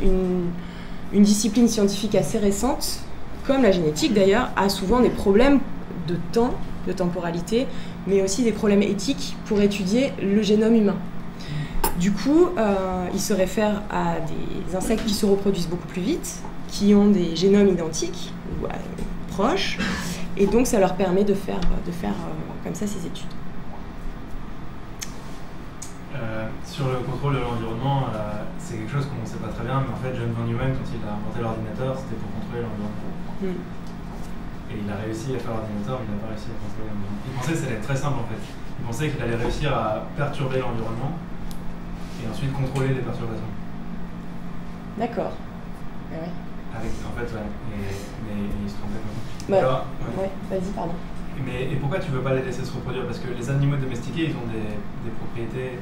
une discipline scientifique assez récente, comme la génétique d'ailleurs, a souvent des problèmes de temps, de temporalité, mais aussi des problèmes éthiques pour étudier le génome humain. Du coup, ils se réfèrent à des insectes qui se reproduisent beaucoup plus vite, qui ont des génomes identiques, ou proches, et donc ça leur permet de faire comme ça ces études. Sur le contrôle de l'environnement, c'est quelque chose qu'on ne sait pas très bien, mais en fait, John von Neumann, quand il a inventé l'ordinateur, c'était pour contrôler l'environnement. Et il a réussi à faire l'ordinateur, mais il n'a pas réussi à contrôler l'environnement. Il pensait que ça allait être très simple en fait. Il pensait qu'il allait réussir à perturber l'environnement et ensuite contrôler les perturbations. D'accord. Ouais. En fait, ouais. Mais il se trompait pas. Alors, ouais, vas-y, pardon. Et pourquoi tu ne veux pas les laisser se reproduire? Parce que les animaux domestiqués, ils ont des propriétés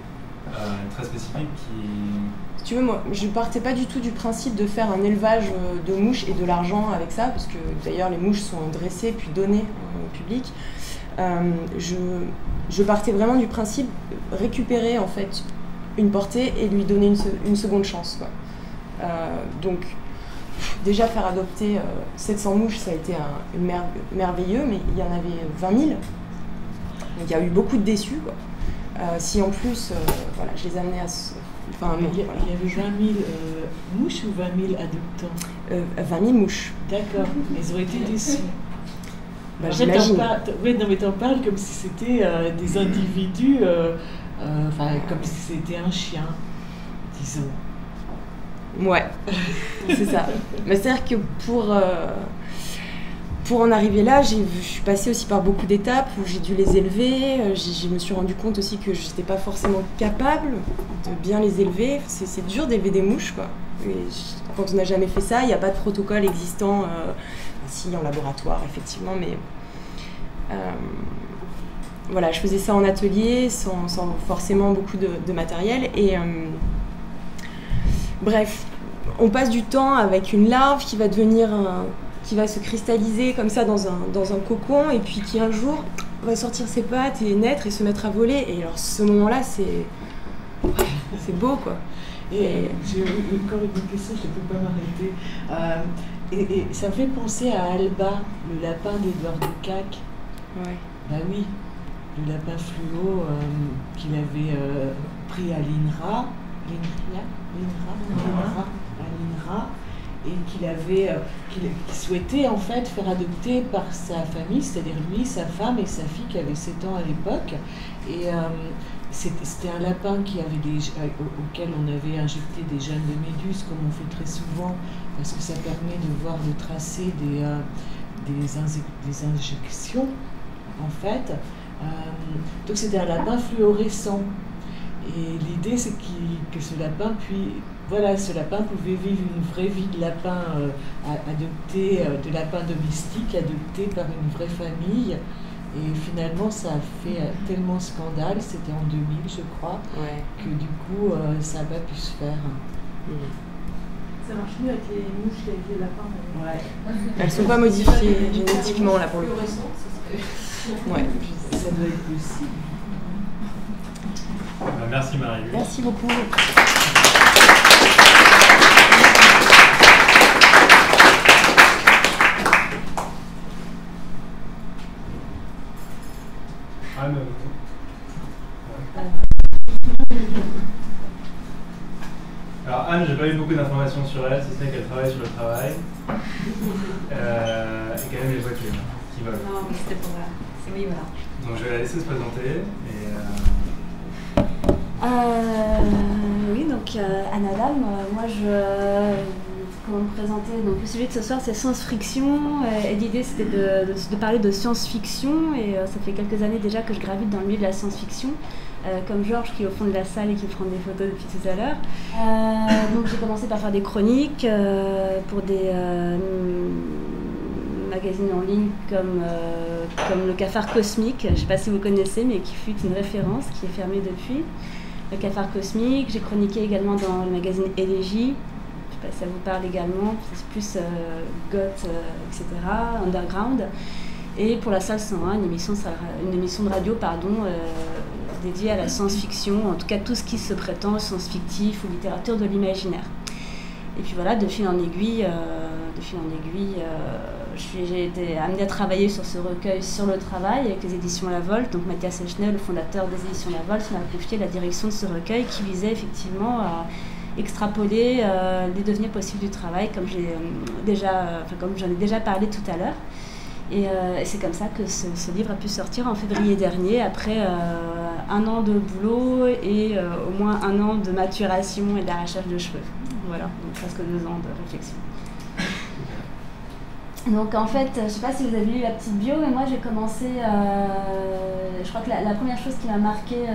très spécifiques qui... Si tu veux, moi, je partais pas du tout du principe de faire un élevage de mouches et de l'argent avec ça, parce que d'ailleurs les mouches sont dressées puis données au public. Je partais vraiment du principe de récupérer en fait une portée et lui donner une seconde chance, quoi. Donc déjà faire adopter 700 mouches, ça a été merveilleux, mais il y en avait 20 000. Donc il y a eu beaucoup de déçus, quoi. Si en plus, voilà, je les amenais à... Enfin, il y avait 20 000 mouches ou 20 000 adoptants? 20 000 mouches. D'accord, ils ont été déçus. Bah, j'imagine. Oui, non, mais t'en parles comme si c'était des individus, comme si c'était un chien, disons. Ouais, c'est ça. Mais c'est-à-dire que pour en arriver là, je suis passée aussi par beaucoup d'étapes où j'ai dû les élever. Je me suis rendu compte aussi que je n'étais pas forcément capable de bien les élever. C'est dur d'élever des mouches, quoi. Et quand on n'a jamais fait ça, il n'y a pas de protocole existant, si en laboratoire, effectivement, mais voilà, je faisais ça en atelier, sans forcément beaucoup de matériel. Et bref, on passe du temps avec une larve qui va devenir qui va se cristalliser comme ça dans un cocon et puis qui un jour va sortir ses pattes et naître et se mettre à voler. Et alors ce moment-là, c'est beau, quoi. Et j'ai encore une question, je ne peux pas m'arrêter. Et ça me fait penser à Alba, le lapin d'Édouard de Cac. Ouais. Bah oui. lapin fluo qu'il avait pris à l'INRA, et qu'il souhaitait en fait faire adopter par sa famille, c'est-à-dire lui, sa femme et sa fille qui avait 7 ans à l'époque. Et c'était un lapin auquel on avait injecté des gènes de méduse, comme on fait très souvent, parce que ça permet de voir le tracé des injections, en fait. Donc c'était un lapin fluorescent. Et l'idée, c'est que ce lapin pouvait vivre une vraie vie de lapin adopté, de lapin domestique, adopté par une vraie famille. Et finalement, ça a fait tellement scandale, c'était en 2000, je crois, que du coup, ça n'a pas pu se faire. Ça marche mieux avec les mouches qu'avec les lapins. Elles ne sont pas modifiées génétiquement, là, pour le coup. Ouais. Ça doit être possible. Merci Marie. Merci beaucoup. Alors Anne, j'ai pas eu beaucoup d'informations sur elle, si ce n'est qu'elle travaille sur le travail et qu'elle aime les voitures qui volent. Non, mais c'était pour là. Oui, voilà. Donc je vais la laisser se présenter. Oui, donc Anne Adam, moi comment me présenter, donc le sujet de ce soir c'est science-fiction et l'idée c'était de parler de science-fiction et ça fait quelques années déjà que je gravite dans le milieu de la science-fiction comme Georges qui est au fond de la salle et qui prend des photos depuis tout à l'heure. Donc j'ai commencé par faire des chroniques pour des magazines en ligne comme le Cafard Cosmique, je ne sais pas si vous connaissez mais qui fut une référence qui est fermée depuis. Le Cafard Cosmique, j'ai chroniqué également dans le magazine Élégie. Je sais pas si ça vous parle également, c'est plus goth, etc., underground. Et pour la salle 101, une émission de radio dédiée à la science-fiction, en tout cas tout ce qui se prétend science-fictif ou littérature de l'imaginaire. Et puis voilà, de fil en aiguille, j'ai été amenée à travailler sur ce recueil sur le travail avec les éditions La Volte. Donc Mathias Echner, le fondateur des éditions La Volte, m'a confié la direction de ce recueil qui visait effectivement à extrapoler les devenirs possibles du travail, comme j'en ai déjà parlé tout à l'heure. Et c'est comme ça que ce livre a pu sortir en février dernier, après 1 an de boulot et au moins 1 an de maturation et d'arrachage de cheveux. Voilà, donc presque 2 ans de réflexion. Donc en fait, je ne sais pas si vous avez lu la petite bio, mais moi j'ai commencé, je crois que la première chose qui m'a marquée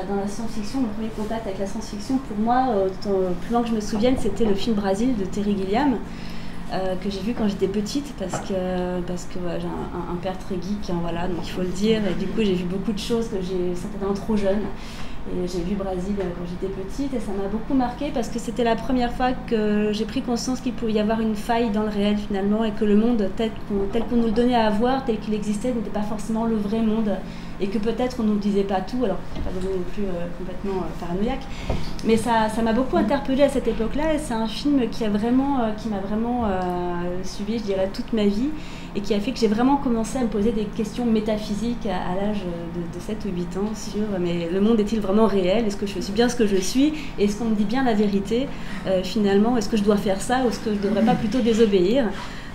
dans la science-fiction, mon premier contact avec la science-fiction, pour moi, plus loin que je me souvienne, c'était le film Brasil de Terry Gilliam, que j'ai vu quand j'étais petite, parce que j'ai un père très geek, hein, voilà, donc il faut le dire, et du coup j'ai vu beaucoup de choses que j'ai certainement trop jeune. Et j'ai vu Brasil quand j'étais petite et ça m'a beaucoup marqué parce que c'était la première fois que j'ai pris conscience qu'il pouvait y avoir une faille dans le réel finalement et que le monde tel qu'on nous le donnait à voir, tel qu'il existait, n'était pas forcément le vrai monde et que peut-être on ne nous disait pas tout, alors je ne suis pas devenue non plus complètement paranoïaque, mais ça m'a beaucoup interpellée à cette époque-là et c'est un film qui m'a vraiment suivi, je dirais, toute ma vie et qui a fait que j'ai vraiment commencé à me poser des questions métaphysiques à l'âge de 7 ou 8 ans sur mais le monde est-il vraiment réel? Est-ce que je suis bien ce que je suis? Est-ce qu'on me dit bien la vérité finalement? Est-ce que je dois faire ça ou est-ce que je ne devrais pas plutôt désobéir?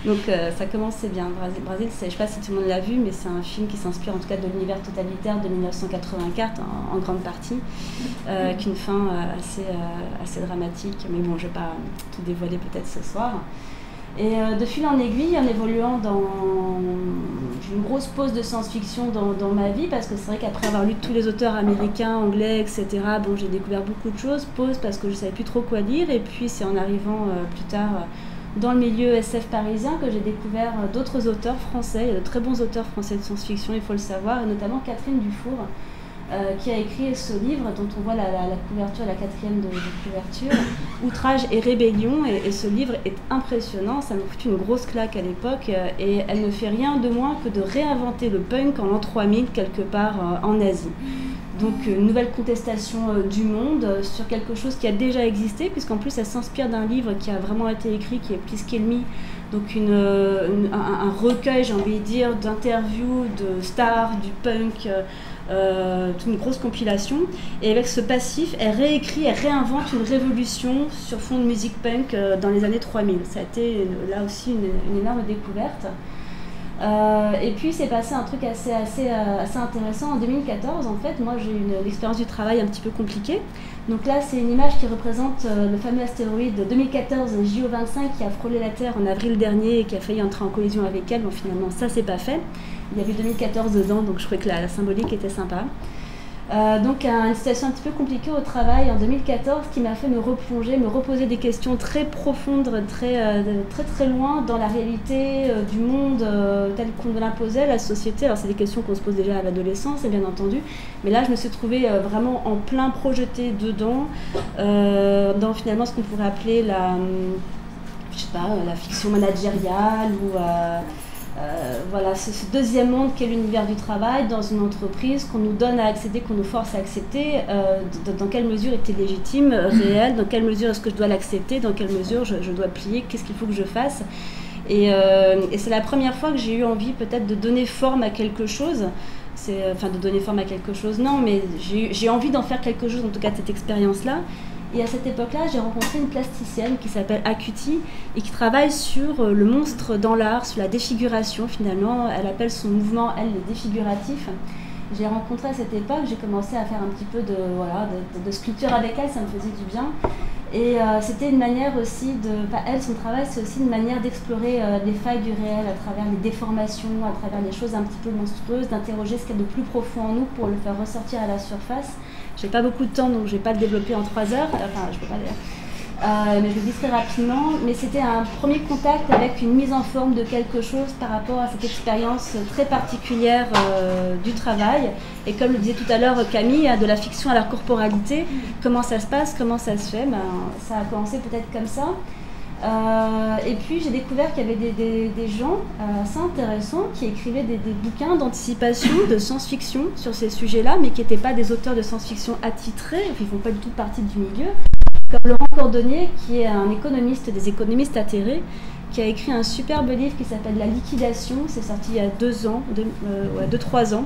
Donc ça commençait bien. Brasil, je ne sais pas si tout le monde l'a vu, mais c'est un film qui s'inspire en tout cas de l'univers totalitaire de 1984 en grande partie, avec une fin assez dramatique. Mais bon, je ne vais pas tout dévoiler peut-être ce soir. Et de fil en aiguille, en évoluant dans une grosse pause de science-fiction dans ma vie, parce que c'est vrai qu'après avoir lu tous les auteurs américains, anglais, etc., bon, j'ai découvert beaucoup de choses. Pause parce que je ne savais plus trop quoi lire. Et puis c'est en arrivant plus tard dans le milieu SF parisien que j'ai découvert d'autres auteurs français. Il y a de très bons auteurs français de science-fiction, il faut le savoir, et notamment Catherine Dufour, qui a écrit ce livre dont on voit la couverture, la 4e de couverture, Outrage et rébellion, et ce livre est impressionnant, ça m'a foutu une grosse claque à l'époque, et elle ne fait rien de moins que de réinventer le punk en l'an 3000 quelque part en Asie. Donc une nouvelle contestation du monde sur quelque chose qui a déjà existé, puisqu'en plus elle s'inspire d'un livre qui a vraiment été écrit, qui est Please Kill Me, donc un recueil, j'ai envie de dire, d'interviews de stars du punk, toute une grosse compilation. Et avec ce passif, elle réécrit, elle réinvente une révolution sur fond de musique punk dans les années 3000. Ça a été là aussi une énorme découverte. Et puis c'est passé un truc assez intéressant en 2014. En fait, moi j'ai eu une expérience du travail un petit peu compliquée. Donc là, c'est une image qui représente le fameux astéroïde 2014 JO25 qui a frôlé la Terre en avril dernier et qui a failli entrer en collision avec elle. Bon, finalement, ça c'est pas fait. Il y avait 2014 dedans, donc je trouvais que la symbolique était sympa. Donc une situation un petit peu compliquée au travail en 2014 qui m'a fait me reposer des questions très profondes, très loin dans la réalité du monde tel qu'on me l'imposait, la société. Alors c'est des questions qu'on se pose déjà à l'adolescence, bien entendu, mais là je me suis trouvée vraiment en plein projetée dedans, dans finalement ce qu'on pourrait appeler la fiction managériale ou voilà, c'est ce deuxième monde qu'est l'univers du travail dans une entreprise qu'on nous donne à accéder, qu'on nous force à accepter. Dans quelle mesure est-il légitime, réel, dans quelle mesure est-ce que je dois l'accepter, dans quelle mesure je dois plier, qu'est-ce qu'il faut que je fasse. Et c'est la première fois que j'ai eu envie peut-être de donner forme à quelque chose. Enfin, de donner forme à quelque chose, non, mais j'ai envie d'en faire quelque chose, en tout cas de cette expérience-là. Et à cette époque-là, j'ai rencontré une plasticienne qui s'appelle Acuti et qui travaille sur le monstre dans l'art, sur la défiguration finalement. Elle appelle son mouvement, elle, le défiguratif. J'ai rencontré à cette époque, j'ai commencé à faire un petit peu de sculpture avec elle, ça me faisait du bien. Et c'était une manière aussi elle, son travail, c'est aussi une manière d'explorer les failles du réel à travers les déformations, à travers les choses un petit peu monstrueuses, d'interroger ce qu'il y a de plus profond en nous pour le faire ressortir à la surface. J'ai pas beaucoup de temps, donc je vais pas le développer en 3 heures. Enfin, je peux pas mais je le dis très rapidement. Mais c'était un premier contact avec une mise en forme de quelque chose par rapport à cette expérience très particulière du travail. Et comme le disait tout à l'heure Camille, de la fiction à la corporalité, comment ça se passe, comment ça se fait, ça a commencé peut-être comme ça. Et puis j'ai découvert qu'il y avait des gens assez intéressants qui écrivaient des bouquins d'anticipation, de science-fiction sur ces sujets-là, mais qui n'étaient pas des auteurs de science-fiction attitrés, ils ne font pas du tout partie du milieu. Comme Laurent Cordonnier, qui est un économiste, des économistes atterrés, qui a écrit un superbe livre qui s'appelle La liquidation. C'est sorti il y a 2-3 ans,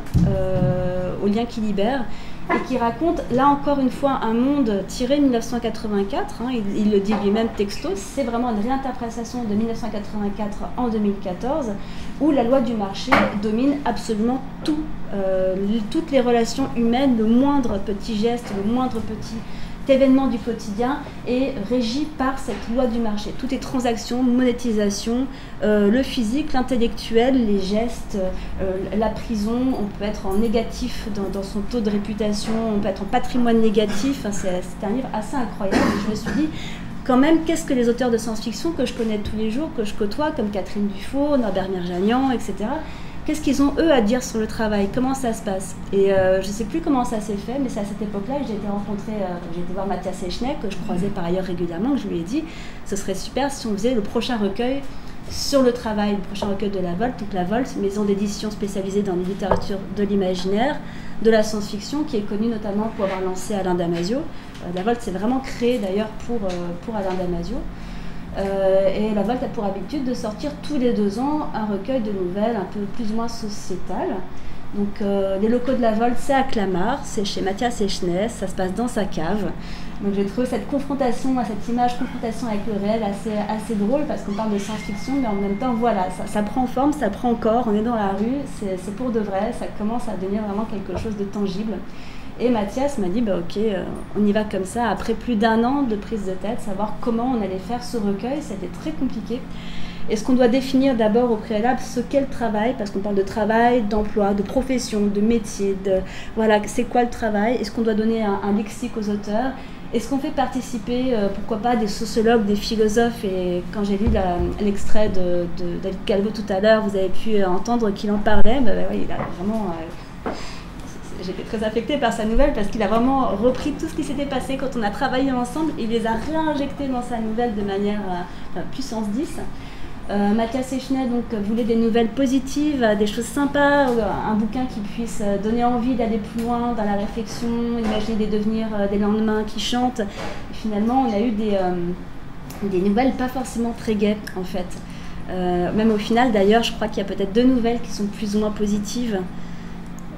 au Lien qui libère, et qui raconte, là encore une fois, un monde tiré de 1984. Il le dit lui-même texto, c'est vraiment une réinterprétation de 1984 en 2014, où la loi du marché domine absolument tout, toutes les relations humaines, le moindre petit geste, le moindre petit événement du quotidien est régi par cette loi du marché. Toutes les transactions, monétisation, le physique, l'intellectuel, les gestes, la prison, on peut être en négatif dans son taux de réputation, on peut être en patrimoine négatif. Enfin, c'est un livre assez incroyable. Et je me suis dit, quand même, qu'est-ce que les auteurs de science-fiction que je connais tous les jours, que je côtoie, comme Catherine Dufaux, Norbert Mirjanian, etc., qu'est-ce qu'ils ont, eux, à dire sur le travail? Comment ça se passe? Et je ne sais plus comment ça s'est fait, mais c'est à cette époque-là que j'ai été voir Mathias Echneck, que je croisais par ailleurs régulièrement, que je lui ai dit, ce serait super si on faisait le prochain recueil sur le travail, le prochain recueil de la Volte. Donc la Volte, maison d'édition spécialisée dans la littérature de l'imaginaire, de la science-fiction, qui est connue notamment pour avoir lancé Alain Damasio. La Volte, c'est vraiment créé d'ailleurs pour Alain Damasio. Et la Volte a pour habitude de sortir tous les 2 ans un recueil de nouvelles un peu plus ou moins sociétales. Donc les locaux de la Volte, c'est à Clamart, c'est chez Mathias Echneck, ça se passe dans sa cave. Donc j'ai trouvé cette confrontation, cette image confrontation avec le réel assez drôle, parce qu'on parle de science-fiction, mais en même temps voilà, ça prend forme, ça prend corps, on est dans la rue, c'est pour de vrai, ça commence à devenir vraiment quelque chose de tangible. Et Mathias m'a dit, ok, on y va comme ça, après plus d'1 an de prise de tête, savoir comment on allait faire ce recueil, c'était très compliqué. Est-ce qu'on doit définir d'abord au préalable ce qu'est le travail, parce qu'on parle de travail, d'emploi, de profession, de métier, voilà, c'est quoi le travail? Est-ce qu'on doit donner un lexique aux auteurs? Est-ce qu'on fait participer, pourquoi pas, des sociologues, des philosophes? Et quand j'ai lu l'extrait de David Calvo tout à l'heure, vous avez pu entendre qu'il en parlait, oui, il a vraiment... J'étais très affectée par sa nouvelle parce qu'il a vraiment repris tout ce qui s'était passé quand on a travaillé ensemble et il les a réinjectés dans sa nouvelle de manière puissance 10. Mathias Echneck donc voulait des nouvelles positives, des choses sympas, un bouquin qui puisse donner envie d'aller plus loin dans la réflexion, imaginer des devenirs, des lendemains qui chantent. Et finalement, on a eu des nouvelles pas forcément très gaies en fait. Même au final, d'ailleurs, je crois qu'il y a peut-être 2 nouvelles qui sont plus ou moins positives.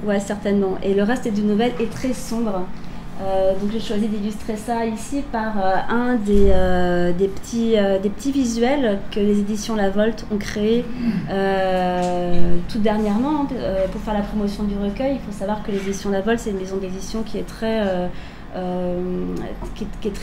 Ouais, certainement. Et le reste des nouvelles est très sombre. Donc j'ai choisi d'illustrer ça ici par un des petits visuels que les éditions La Volte ont créés tout dernièrement pour faire la promotion du recueil. Il faut savoir que les éditions La Volte, c'est une maison d'édition qui est très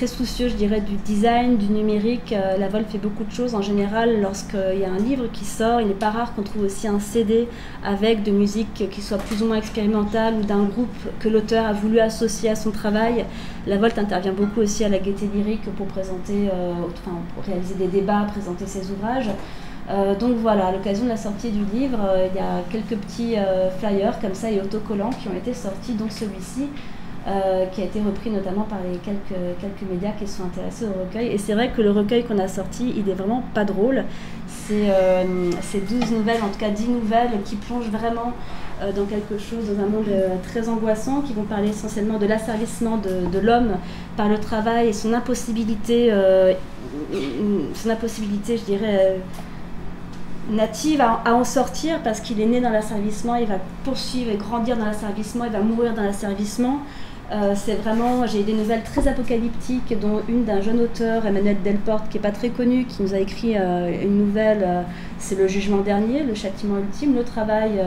soucieuse, je dirais, du design, du numérique. La Volte fait beaucoup de choses. En général, lorsqu'il y a un livre qui sort, il n'est pas rare qu'on trouve aussi un CD avec de musique qui soit plus ou moins expérimentale ou d'un groupe que l'auteur a voulu associer à son travail. La Volte intervient beaucoup aussi à la Gaîté Lyrique pour présenter, pour réaliser des débats, présenter ses ouvrages. Donc voilà, à l'occasion de la sortie du livre, il y a quelques petits flyers comme ça et autocollants qui ont été sortis, dont celui-ci. Qui a été repris notamment par les quelques médias qui sont intéressés au recueil. Et c'est vrai que le recueil qu'on a sorti, il est vraiment pas drôle. C'est 12 nouvelles, en tout cas 10 nouvelles, qui plongent vraiment dans quelque chose, dans un monde très angoissant, qui vont parler essentiellement de l'asservissement de l'homme par le travail et son impossibilité, je dirais, native à en sortir, parce qu'il est né dans l'asservissement, il va poursuivre et grandir dans l'asservissement, il va mourir dans l'asservissement. C'est vraiment, j'ai eu des nouvelles très apocalyptiques, dont une d'un jeune auteur, Emmanuel Delporte, qui n'est pas très connu, qui nous a écrit une nouvelle, c'est Le Jugement Dernier, le châtiment ultime, le travail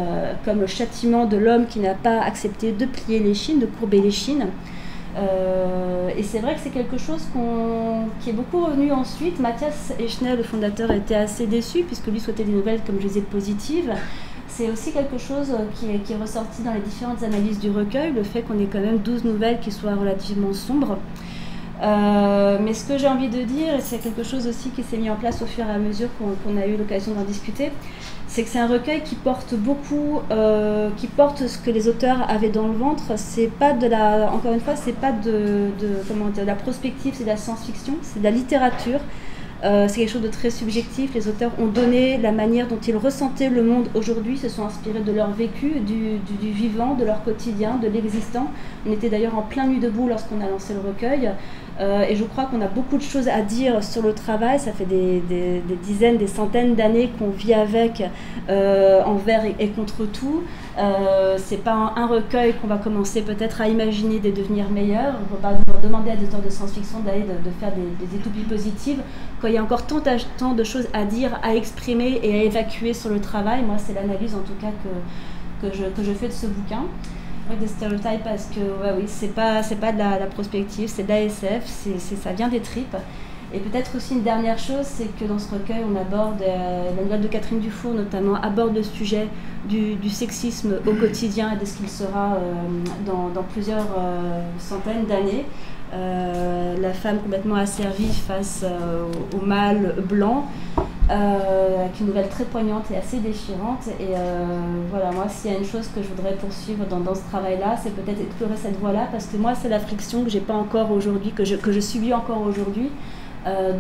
comme le châtiment de l'homme qui n'a pas accepté de plier l'échine, de courber l'échine. Et c'est vrai que c'est quelque chose qui est beaucoup revenu ensuite. Mathias Echner, le fondateur, était assez déçu, puisque lui souhaitait des nouvelles, comme je disais, positives. C'est aussi quelque chose qui est ressorti dans les différentes analyses du recueil, le fait qu'on ait quand même 12 nouvelles qui soient relativement sombres. Mais ce que j'ai envie de dire, et c'est quelque chose aussi qui s'est mis en place au fur et à mesure qu'on a eu l'occasion d'en discuter, c'est que c'est un recueil qui porte beaucoup, qui porte ce que les auteurs avaient dans le ventre. C'est pas encore une fois, c'est pas de la prospective, c'est de la science-fiction, c'est de la littérature. C'est quelque chose de très subjectif. Les auteurs ont donné la manière dont ils ressentaient le monde aujourd'hui, se sont inspirés de leur vécu, du vivant, de leur quotidien, de l'existant. On était d'ailleurs en plein nuit debout lorsqu'on a lancé le recueil. Et je crois qu'on a beaucoup de choses à dire sur le travail. Ça fait des dizaines, des centaines d'années qu'on vit avec, envers et contre tout. C'est pas un recueil qu'on va commencer peut-être à imaginer des devenirs meilleurs. On ne va pas demander à des auteurs de science-fiction d'aller de faire des utopies positives quand il y a encore tant de choses à dire, à exprimer et à évacuer sur le travail. Moi, c'est l'analyse en tout cas que je fais de ce bouquin. Avec des stéréotypes, parce que oui, c'est pas de la prospective, c'est de la SF, ça vient des tripes. Et peut-être aussi une dernière chose, c'est que dans ce recueil, on aborde, la nouvelle de Catherine Dufour notamment, aborde le sujet du sexisme au quotidien et de ce qu'il sera dans plusieurs centaines d'années. La femme complètement asservie face au mâle blanc, avec une nouvelle très poignante et assez déchirante. Et voilà, moi, s'il y a une chose que je voudrais poursuivre dans ce travail-là, c'est peut-être explorer cette voie-là, parce que moi, c'est la friction que j'ai pas encore aujourd'hui, que je subis encore aujourd'hui.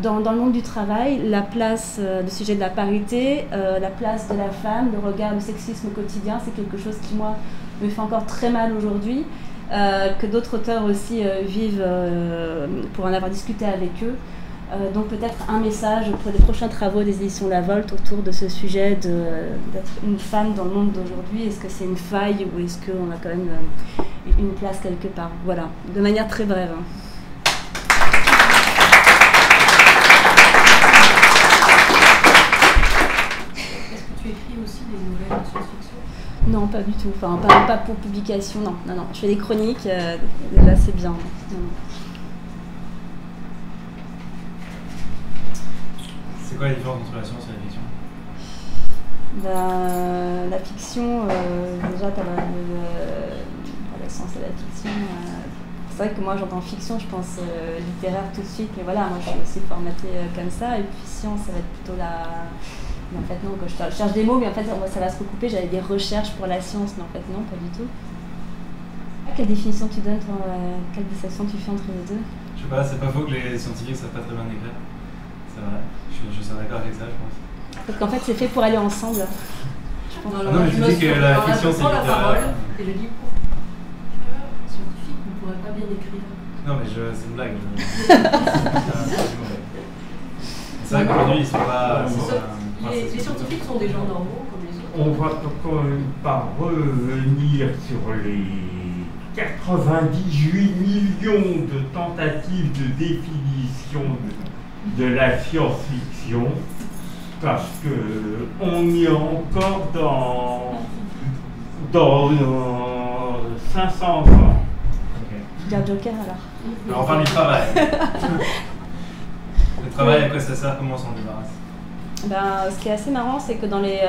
Dans le monde du travail, la place, le sujet de la parité, la place de la femme, le regard, le sexisme au quotidien, c'est quelque chose qui, moi, me fait encore très mal aujourd'hui, que d'autres auteurs aussi vivent pour en avoir discuté avec eux. Donc peut-être un message pour les prochains travaux des éditions La Volte autour de ce sujet d'être une femme dans le monde d'aujourd'hui. Est-ce que c'est une faille ou est-ce qu'on a quand même une place quelque part? Voilà, de manière très brève. Tu écris aussi des nouvelles de science-fiction? Non, pas du tout. Enfin, pas pour publication, non. Je fais des chroniques, déjà c'est bien. Non. C'est quoi la différence entre la science et la fiction? La fiction, déjà, tu as la science et la fiction. C'est vrai que moi, j'entends fiction, je pense littéraire tout de suite, mais voilà, moi je suis aussi formatée comme ça. Et puis science, ça va être plutôt la... Mais en fait, non, que je cherche des mots, mais en fait, ça va se recouper. J'avais des recherches pour la science, mais en fait, non, pas du tout. Quelle définition tu donnes, toi, quelle distinction tu fais entre les deux? Je sais pas, c'est pas faux que les scientifiques savent pas très bien écrire. C'est vrai, je suis d'accord avec ça, je pense. Parce qu'en fait, c'est fait pour aller ensemble. Non, mais tu dis que la fiction, c'est littéraire. Et je dis pourquoi un scientifique ne pourrait pas bien écrire? Non, mais c'est une blague. C'est vrai qu'aujourd'hui, ils sont pas... Les scientifiques sont des gens normaux comme les autres. On va quand même pas revenir sur les 98 millions de tentatives de définition de la science-fiction, parce que on y est encore dans 500 ans. Regarde Joker alors. Alors on parle du travail. Le travail, à quoi ça sert? Comment on s'en débarrasse? Ce qui est assez marrant, c'est que dans les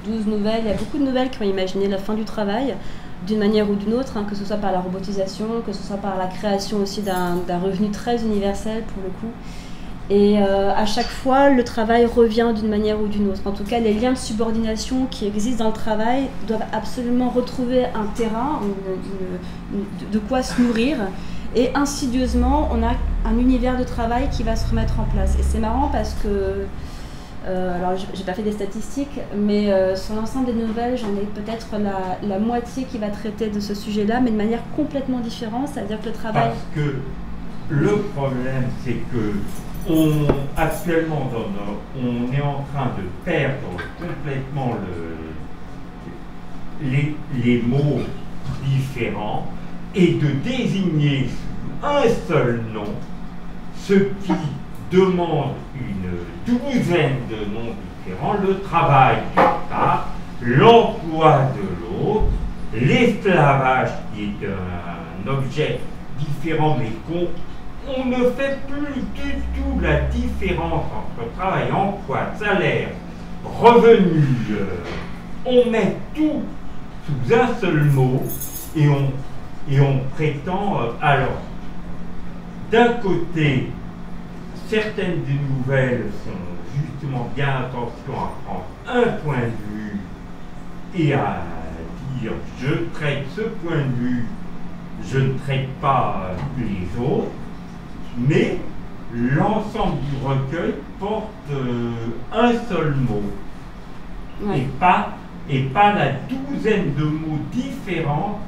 12 nouvelles, il y a beaucoup de nouvelles qui ont imaginé la fin du travail, d'une manière ou d'une autre, que ce soit par la robotisation, que ce soit par la création aussi d'un revenu très universel pour le coup. Et à chaque fois, le travail revient d'une manière ou d'une autre. En tout cas, les liens de subordination qui existent dans le travail doivent absolument retrouver un terrain, de quoi se nourrir. Et insidieusement, on a un univers de travail qui va se remettre en place. Et c'est marrant parce que, alors j'ai pas fait des statistiques, mais sur l'ensemble des nouvelles, j'en ai peut-être la moitié qui va traiter de ce sujet-là, mais de manière complètement différente, c'est-à-dire que le travail... Parce que le problème, c'est que actuellement, on est en train de perdre complètement les mots différents et de désigner un seul nom, ce qui demande une douzaine de noms différents: le travail d'une part, l'emploi de l'autre, l'esclavage qui est un objet différent mais on ne fait plus du tout la différence entre travail, emploi, salaire, revenu. On met tout sous un seul mot et on prétend, alors, d'un côté, certaines des nouvelles font justement bien attention à prendre un point de vue et à dire je traite ce point de vue, je ne traite pas les autres, mais l'ensemble du recueil porte un seul mot, ouais. et pas la douzaine de mots différents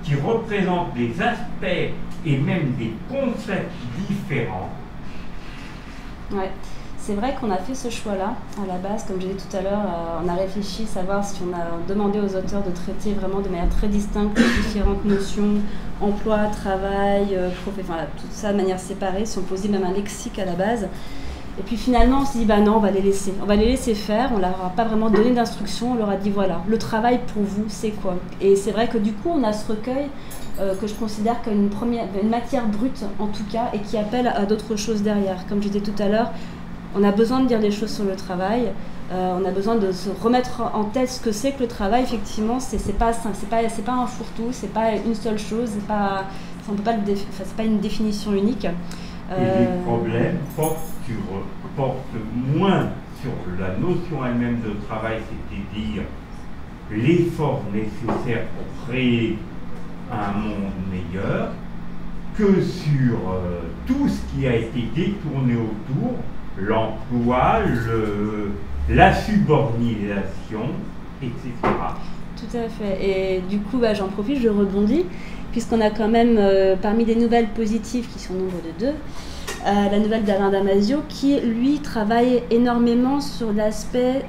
qui représentent des aspects et même des concepts différents. Ouais. C'est vrai qu'on a fait ce choix-là à la base, comme je disais tout à l'heure, on a réfléchi à savoir si on a demandé aux auteurs de traiter vraiment de manière très distincte les différentes notions, emploi, travail, enfin, tout ça de manière séparée, si on posait même un lexique à la base. Et puis finalement on s'est dit non, on va les laisser faire, on leur a pas vraiment donné d'instructions, on leur a dit voilà, le travail pour vous c'est quoi? Et c'est vrai que du coup on a ce recueil que je considère comme une matière brute en tout cas, et qui appelle à d'autres choses derrière. Comme je disais tout à l'heure, on a besoin de dire des choses sur le travail, on a besoin de se remettre en tête ce que c'est que le travail. Effectivement, c'est pas un fourre-tout, c'est pas une seule chose, c'est pas une définition unique. Et les problèmes portent moins sur la notion elle-même de travail, c'est-à-dire l'effort nécessaire pour créer un monde meilleur, que sur tout ce qui a été détourné autour, l'emploi, la subordination, etc. Tout à fait. Et du coup, j'en profite, je rebondis, puisqu'on a quand même, parmi des nouvelles positives qui sont au nombre de 2, la nouvelle d'Alain Damasio, qui, lui, travaille énormément sur l'aspect...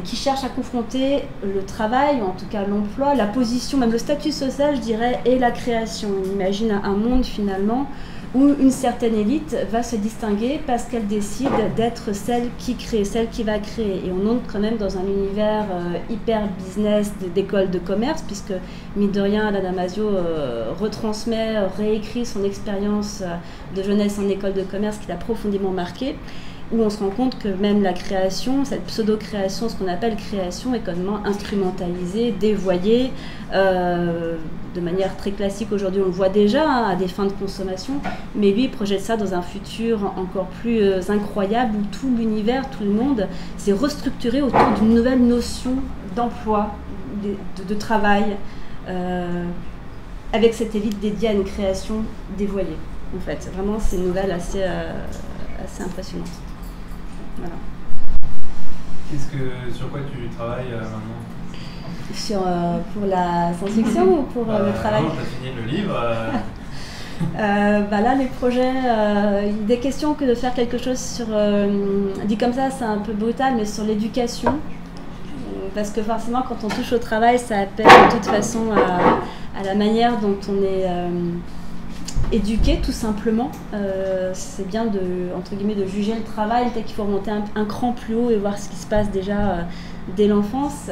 qui cherche à confronter le travail, ou en tout cas l'emploi, la position, même le statut social, je dirais, et la création. On imagine un monde, finalement, où une certaine élite va se distinguer parce qu'elle décide d'être celle qui crée, celle qui va créer. Et on entre quand même dans un univers hyper business d'école de commerce, puisque, mine de rien, Alain Damasio réécrit son expérience de jeunesse en école de commerce qui l'a profondément marqué, où on se rend compte que même la création, cette pseudo-création, ce qu'on appelle création, est complètement instrumentalisée, dévoyée, de manière très classique. Aujourd'hui, on le voit déjà à des fins de consommation, mais lui, il projette ça dans un futur encore plus incroyable, où tout l'univers, tout le monde s'est restructuré autour d'une nouvelle notion d'emploi, de travail, avec cette élite dédiée à une création dévoyée. En fait, vraiment, c'est une nouvelle assez impressionnante. Voilà. Sur quoi tu travailles maintenant? Pour la science-fiction ou pour le travail? Non, tu as fini le livre. Là, les projets, des questions que de faire quelque chose sur, dit comme ça, c'est un peu brutal, mais sur l'éducation. Parce que forcément, quand on touche au travail, ça appelle de toute façon à la manière dont on est éduqué, tout simplement. C'est bien entre guillemets, de juger le travail, peut-être qu'il faut remonter un cran plus haut et voir ce qui se passe déjà dès l'enfance.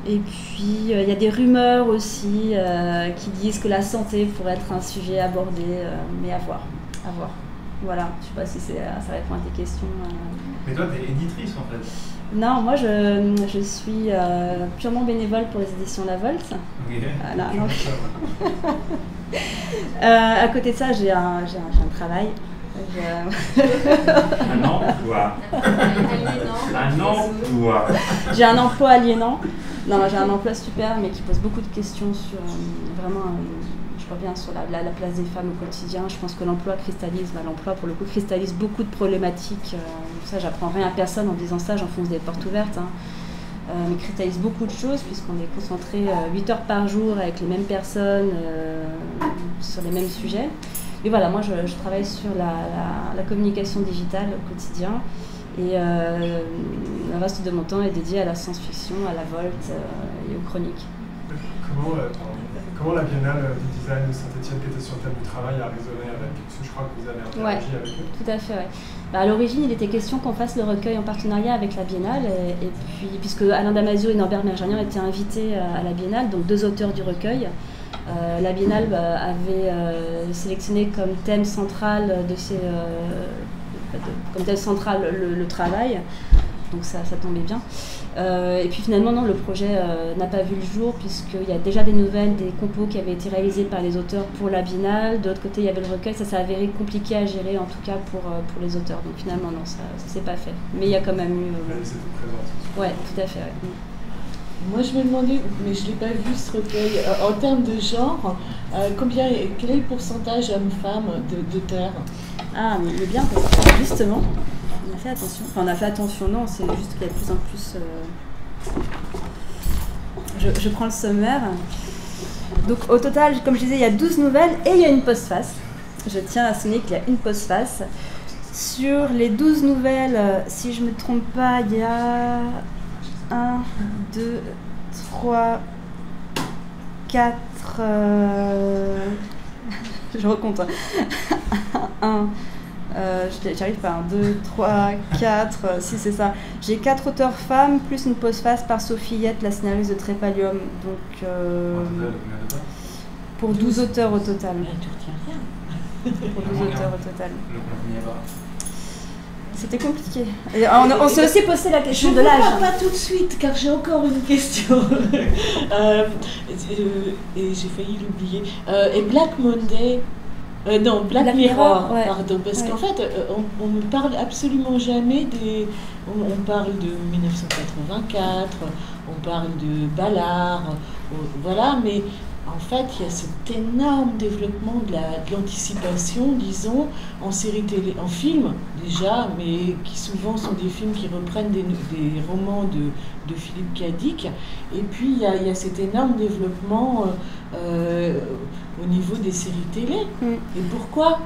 Et puis, il y a des rumeurs aussi qui disent que la santé pourrait être un sujet abordé, mais à voir. Voilà, je ne sais pas si ça répond à tes questions. Mais toi, tu es éditrice en fait. Non, moi je suis purement bénévole pour les éditions La Volte. Okay. Voilà, à côté de ça, j'ai un travail. Un emploi. Un emploi. J'ai un emploi aliénant. Non, j'ai un emploi super, mais qui pose beaucoup de questions sur je reviens sur la place des femmes au quotidien. Je pense que l'emploi pour le coup, cristallise beaucoup de problématiques. Ça, j'apprends rien à personne en disant ça, j'enfonce des portes ouvertes. Mais cristallise beaucoup de choses, puisqu'on est concentré 8 heures par jour avec les mêmes personnes sur les mêmes sujets. Et voilà, moi, je travaille sur la communication digitale au quotidien. Et le reste de mon temps est dédié à la science-fiction, à la Volte et aux chroniques. Comment la Biennale du design de Saint-Etienne, qui était sur le thème du travail, a résonné avec? Parce que je crois que vous avez interagi avec eux. Tout à fait, ouais. À l'origine, il était question qu'on fasse le recueil en partenariat avec la Biennale, et puis, puisque Alain Damasio et Norbert Merjanian étaient invités à la Biennale, donc 2 auteurs du recueil. La Biennale avait sélectionné comme thème central le travail, donc ça tombait bien. Et puis finalement, non, le projet n'a pas vu le jour, puisqu'il y a déjà des nouvelles, des compos qui avaient été réalisés par les auteurs pour la Biennale. De l'autre côté, il y avait le recueil, ça s'est avéré compliqué à gérer, en tout cas pour les auteurs. Donc finalement, non, ça s'est pas fait. Mais il y a quand même eu... Ouais, tout à fait, ouais. Moi, je me demandais, mais je ne l'ai pas vu ce recueil, en termes de genre, quel est le pourcentage hommes-femmes d'auteurs? Ah, mais il est bien, parce que justement, on a fait attention. Enfin, on a fait attention, non, c'est juste qu'il y a de plus en plus... Je prends le sommaire. Donc, au total, comme je disais, il y a 12 nouvelles et il y a une postface. Je tiens à souligner qu'il y a une postface. Sur les 12 nouvelles, si je ne me trompe pas, il y a 1, 2, 3, 4... Je recompte. 1, j'arrive pas. 1, 2, 3, 4, si c'est ça. J'ai 4 auteurs femmes, plus une postface par Sophie Yette, la scénariste de Trépalium. Donc, pour 12 auteurs au total. Pour 12 auteurs au total. C'était compliqué. Et on s'est aussi posé la question de l'âge. Je ne pas tout de suite, car j'ai encore une question. Et j'ai failli l'oublier. Et Black Monday... Black Mirror, ouais. Pardon, parce qu'en fait, on ne parle absolument jamais des... On parle de 1984, on parle de Ballard, voilà, mais en fait, il y a cet énorme développement de l'anticipation, disons, en série télé, en film déjà, mais qui souvent sont des films qui reprennent des romans de Philippe Cadic. Et puis, il y a cet énorme développement au niveau des séries télé. Et pourquoi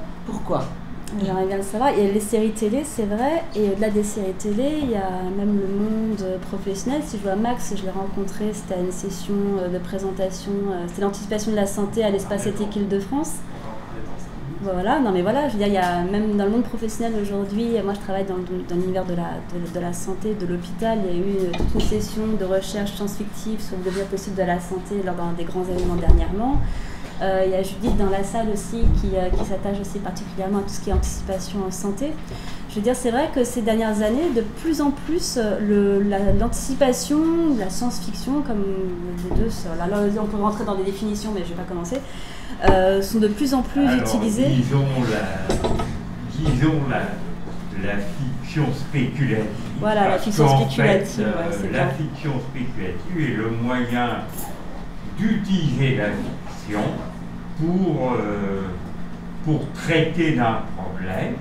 J'aimerais bien le savoir. Il y a les séries télé, c'est vrai, et au-delà des séries télé, il y a même le monde professionnel. Si je vois Max, je l'ai rencontré, c'était à une session de présentation, c'était l'anticipation de la santé à l'espace éthique Île-de-France. Voilà, non mais voilà, je veux dire, il y a même dans le monde professionnel aujourd'hui, moi je travaille dans l'univers de la santé, de l'hôpital, il y a eu toute une session de recherche science-fictive sur le devenir possible de la santé lors d'un des grands événements dernièrement. Il y a Judith dans la salle aussi qui s'attache aussi particulièrement à tout ce qui est anticipation en santé. Je veux dire, c'est vrai que ces dernières années, de plus en plus, l'anticipation, la science-fiction, comme les deux, là, on peut rentrer dans des définitions, mais je ne vais pas commencer, sont de plus en plus utilisées. Disons la fiction spéculative. Voilà, la fiction spéculative. Fait, la fiction spéculative est le moyen d'utiliser la fiction pour traiter d'un problème,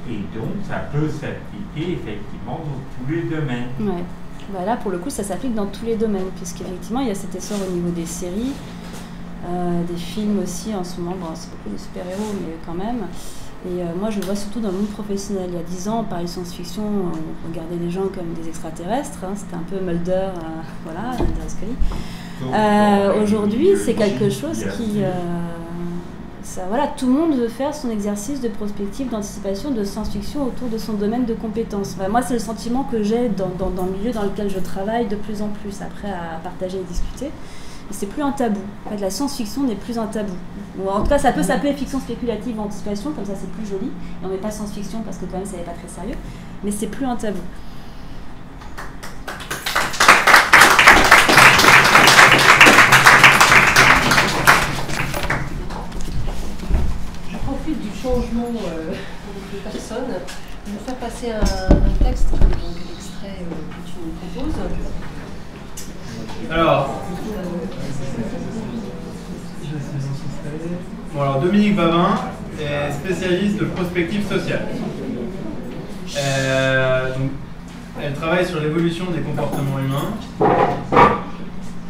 et donc ça peut s'appliquer effectivement dans tous les domaines. Ouais. Bah là, pour le coup, ça s'applique dans tous les domaines, puisqu'effectivement, il y a cet essor au niveau des séries. des films aussi en ce moment, bon, c'est beaucoup de super-héros, mais quand même. Et moi, je le vois surtout dans le monde professionnel. Il y a 10 ans, on parlait de science-fiction, on regardait les gens comme des extraterrestres. Hein, c'était un peu Mulder, voilà, Mulder et Scully. Aujourd'hui, c'est quelque chose qui... ça, voilà, tout le monde veut faire son exercice de prospective, d'anticipation, de science-fiction autour de son domaine de compétences. Enfin, moi, c'est le sentiment que j'ai dans le milieu dans lequel je travaille de plus en plus, après à partager et discuter. C'est plus un tabou. En fait, la science-fiction n'est plus un tabou. Ou en tout cas, ça peut s'appeler fiction spéculative ou anticipation, comme ça c'est plus joli. Et on met pas science-fiction parce que quand même ça n'est pas très sérieux. Mais c'est plus un tabou. Je profite du changement de personne pour vous faire passer un texte, donc l'extrait que tu nous proposes. Alors, Dominique Bavin est spécialiste de prospective sociale. Donc, elle travaille sur l'évolution des comportements humains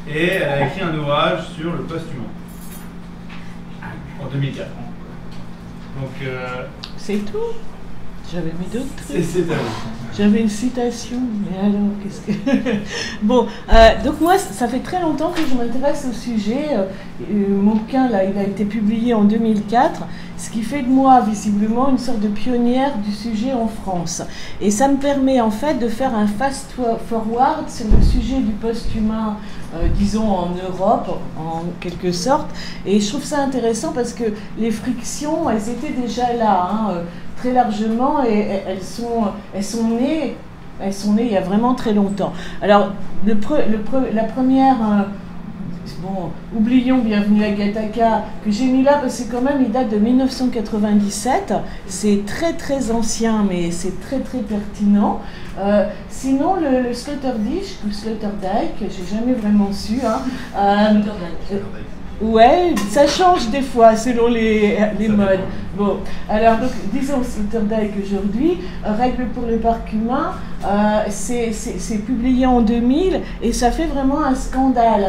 et elle a écrit un ouvrage sur le post-humain en 2004. Donc, c'est tout. J'avais mis d'autres trucs. C'est J'avais une citation, mais alors, qu'est-ce que... Bon, donc moi, ça fait très longtemps que je m'intéresse au sujet. Mon bouquin, là, il a été publié en 2004, ce qui fait de moi, visiblement, une sorte de pionnière du sujet en France. Et ça me permet, en fait, de faire un fast-forward sur le sujet du post-humain, disons, en Europe, en quelque sorte. Et je trouve ça intéressant parce que les frictions, elles étaient déjà là, hein, très largement, et elles sont nées il y a vraiment très longtemps. Alors, la première, bon, oublions Bienvenue à Gattaca, que j'ai mis là parce que quand même il date de 1997, c'est très très ancien, mais c'est très très pertinent. Sinon, le Sloterdijk ou Sloterdijk, j'ai jamais vraiment su, hein, ouais, ça change des fois selon les modes. Bon, alors donc, disons Sloterdijk aujourd'hui, Règles pour le parc humain, c'est publié en 2000 et ça fait vraiment un scandale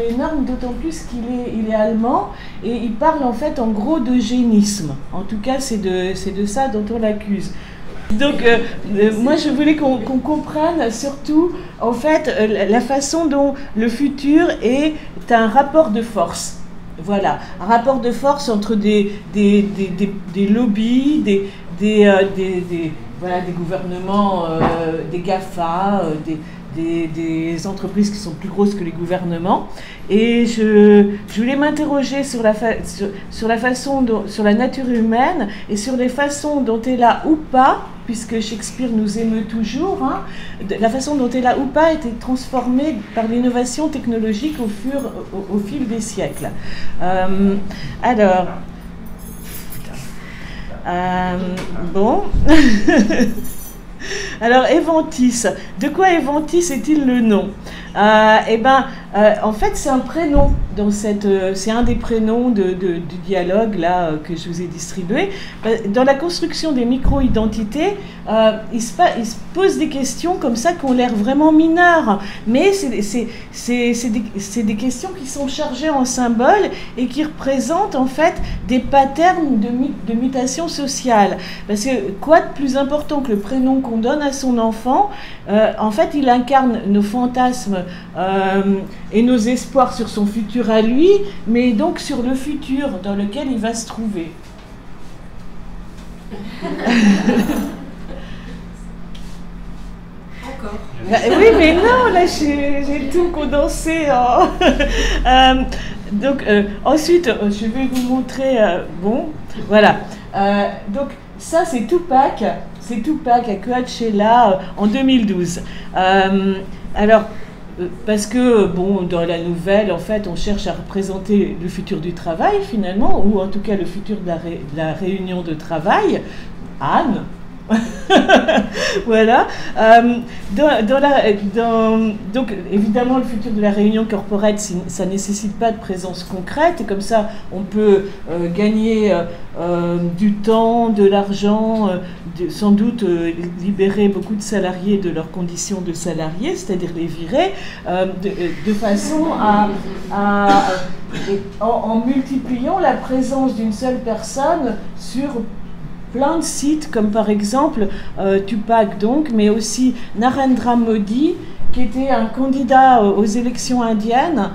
énorme, d'autant plus qu'il est allemand et il parle en fait en gros d'eugénisme. En tout cas, c'est de ça dont on l'accuse. Donc, moi, je voulais qu'on comprenne surtout, en fait, la façon dont le futur est un rapport de force. Voilà, un rapport de force entre des lobbies, des gouvernements, des GAFA, des entreprises qui sont plus grosses que les gouvernements. Et je voulais m'interroger sur la façon sur la nature humaine et sur les façons dont elle a ou pas, puisque Shakespeare nous émeut toujours, hein, la façon dont elle a ou pas été transformée par l'innovation technologique au fil des siècles. Bon... Alors, Eventis, de quoi Eventis est-il le nom? En fait, c'est un prénom. C'est un des prénoms du dialogue là, que je vous ai distribué. Dans la construction des micro-identités, il se pose des questions comme ça qui ont l'air vraiment mineures. Mais c'est des questions qui sont chargées en symboles et qui représentent en fait des patterns de mutation sociale. Parce que quoi de plus important que le prénom qu'on donne à son enfant? En fait, il incarne nos fantasmes et nos espoirs sur son futur à lui, mais donc sur le futur dans lequel il va se trouver. Encore. Oui, mais non, là j'ai tout condensé. Donc ensuite, je vais vous montrer. Bon, voilà. Donc ça, c'est Tupac. C'est Tupac à Coachella en 2012. Alors. Parce que, bon, dans la nouvelle, en fait, on cherche à représenter le futur du travail, finalement, ou en tout cas le futur de la réunion de travail. Anne. Voilà. Donc, évidemment, le futur de la réunion corporate, ça ne nécessite pas de présence concrète. Et comme ça, on peut gagner du temps, de l'argent, sans doute libérer beaucoup de salariés de leurs conditions de salariés, c'est-à-dire les virer, de façon à Et en multipliant la présence d'une seule personne sur plein de sites, comme par exemple Tupac donc, mais aussi Narendra Modi, qui était un candidat aux élections indiennes,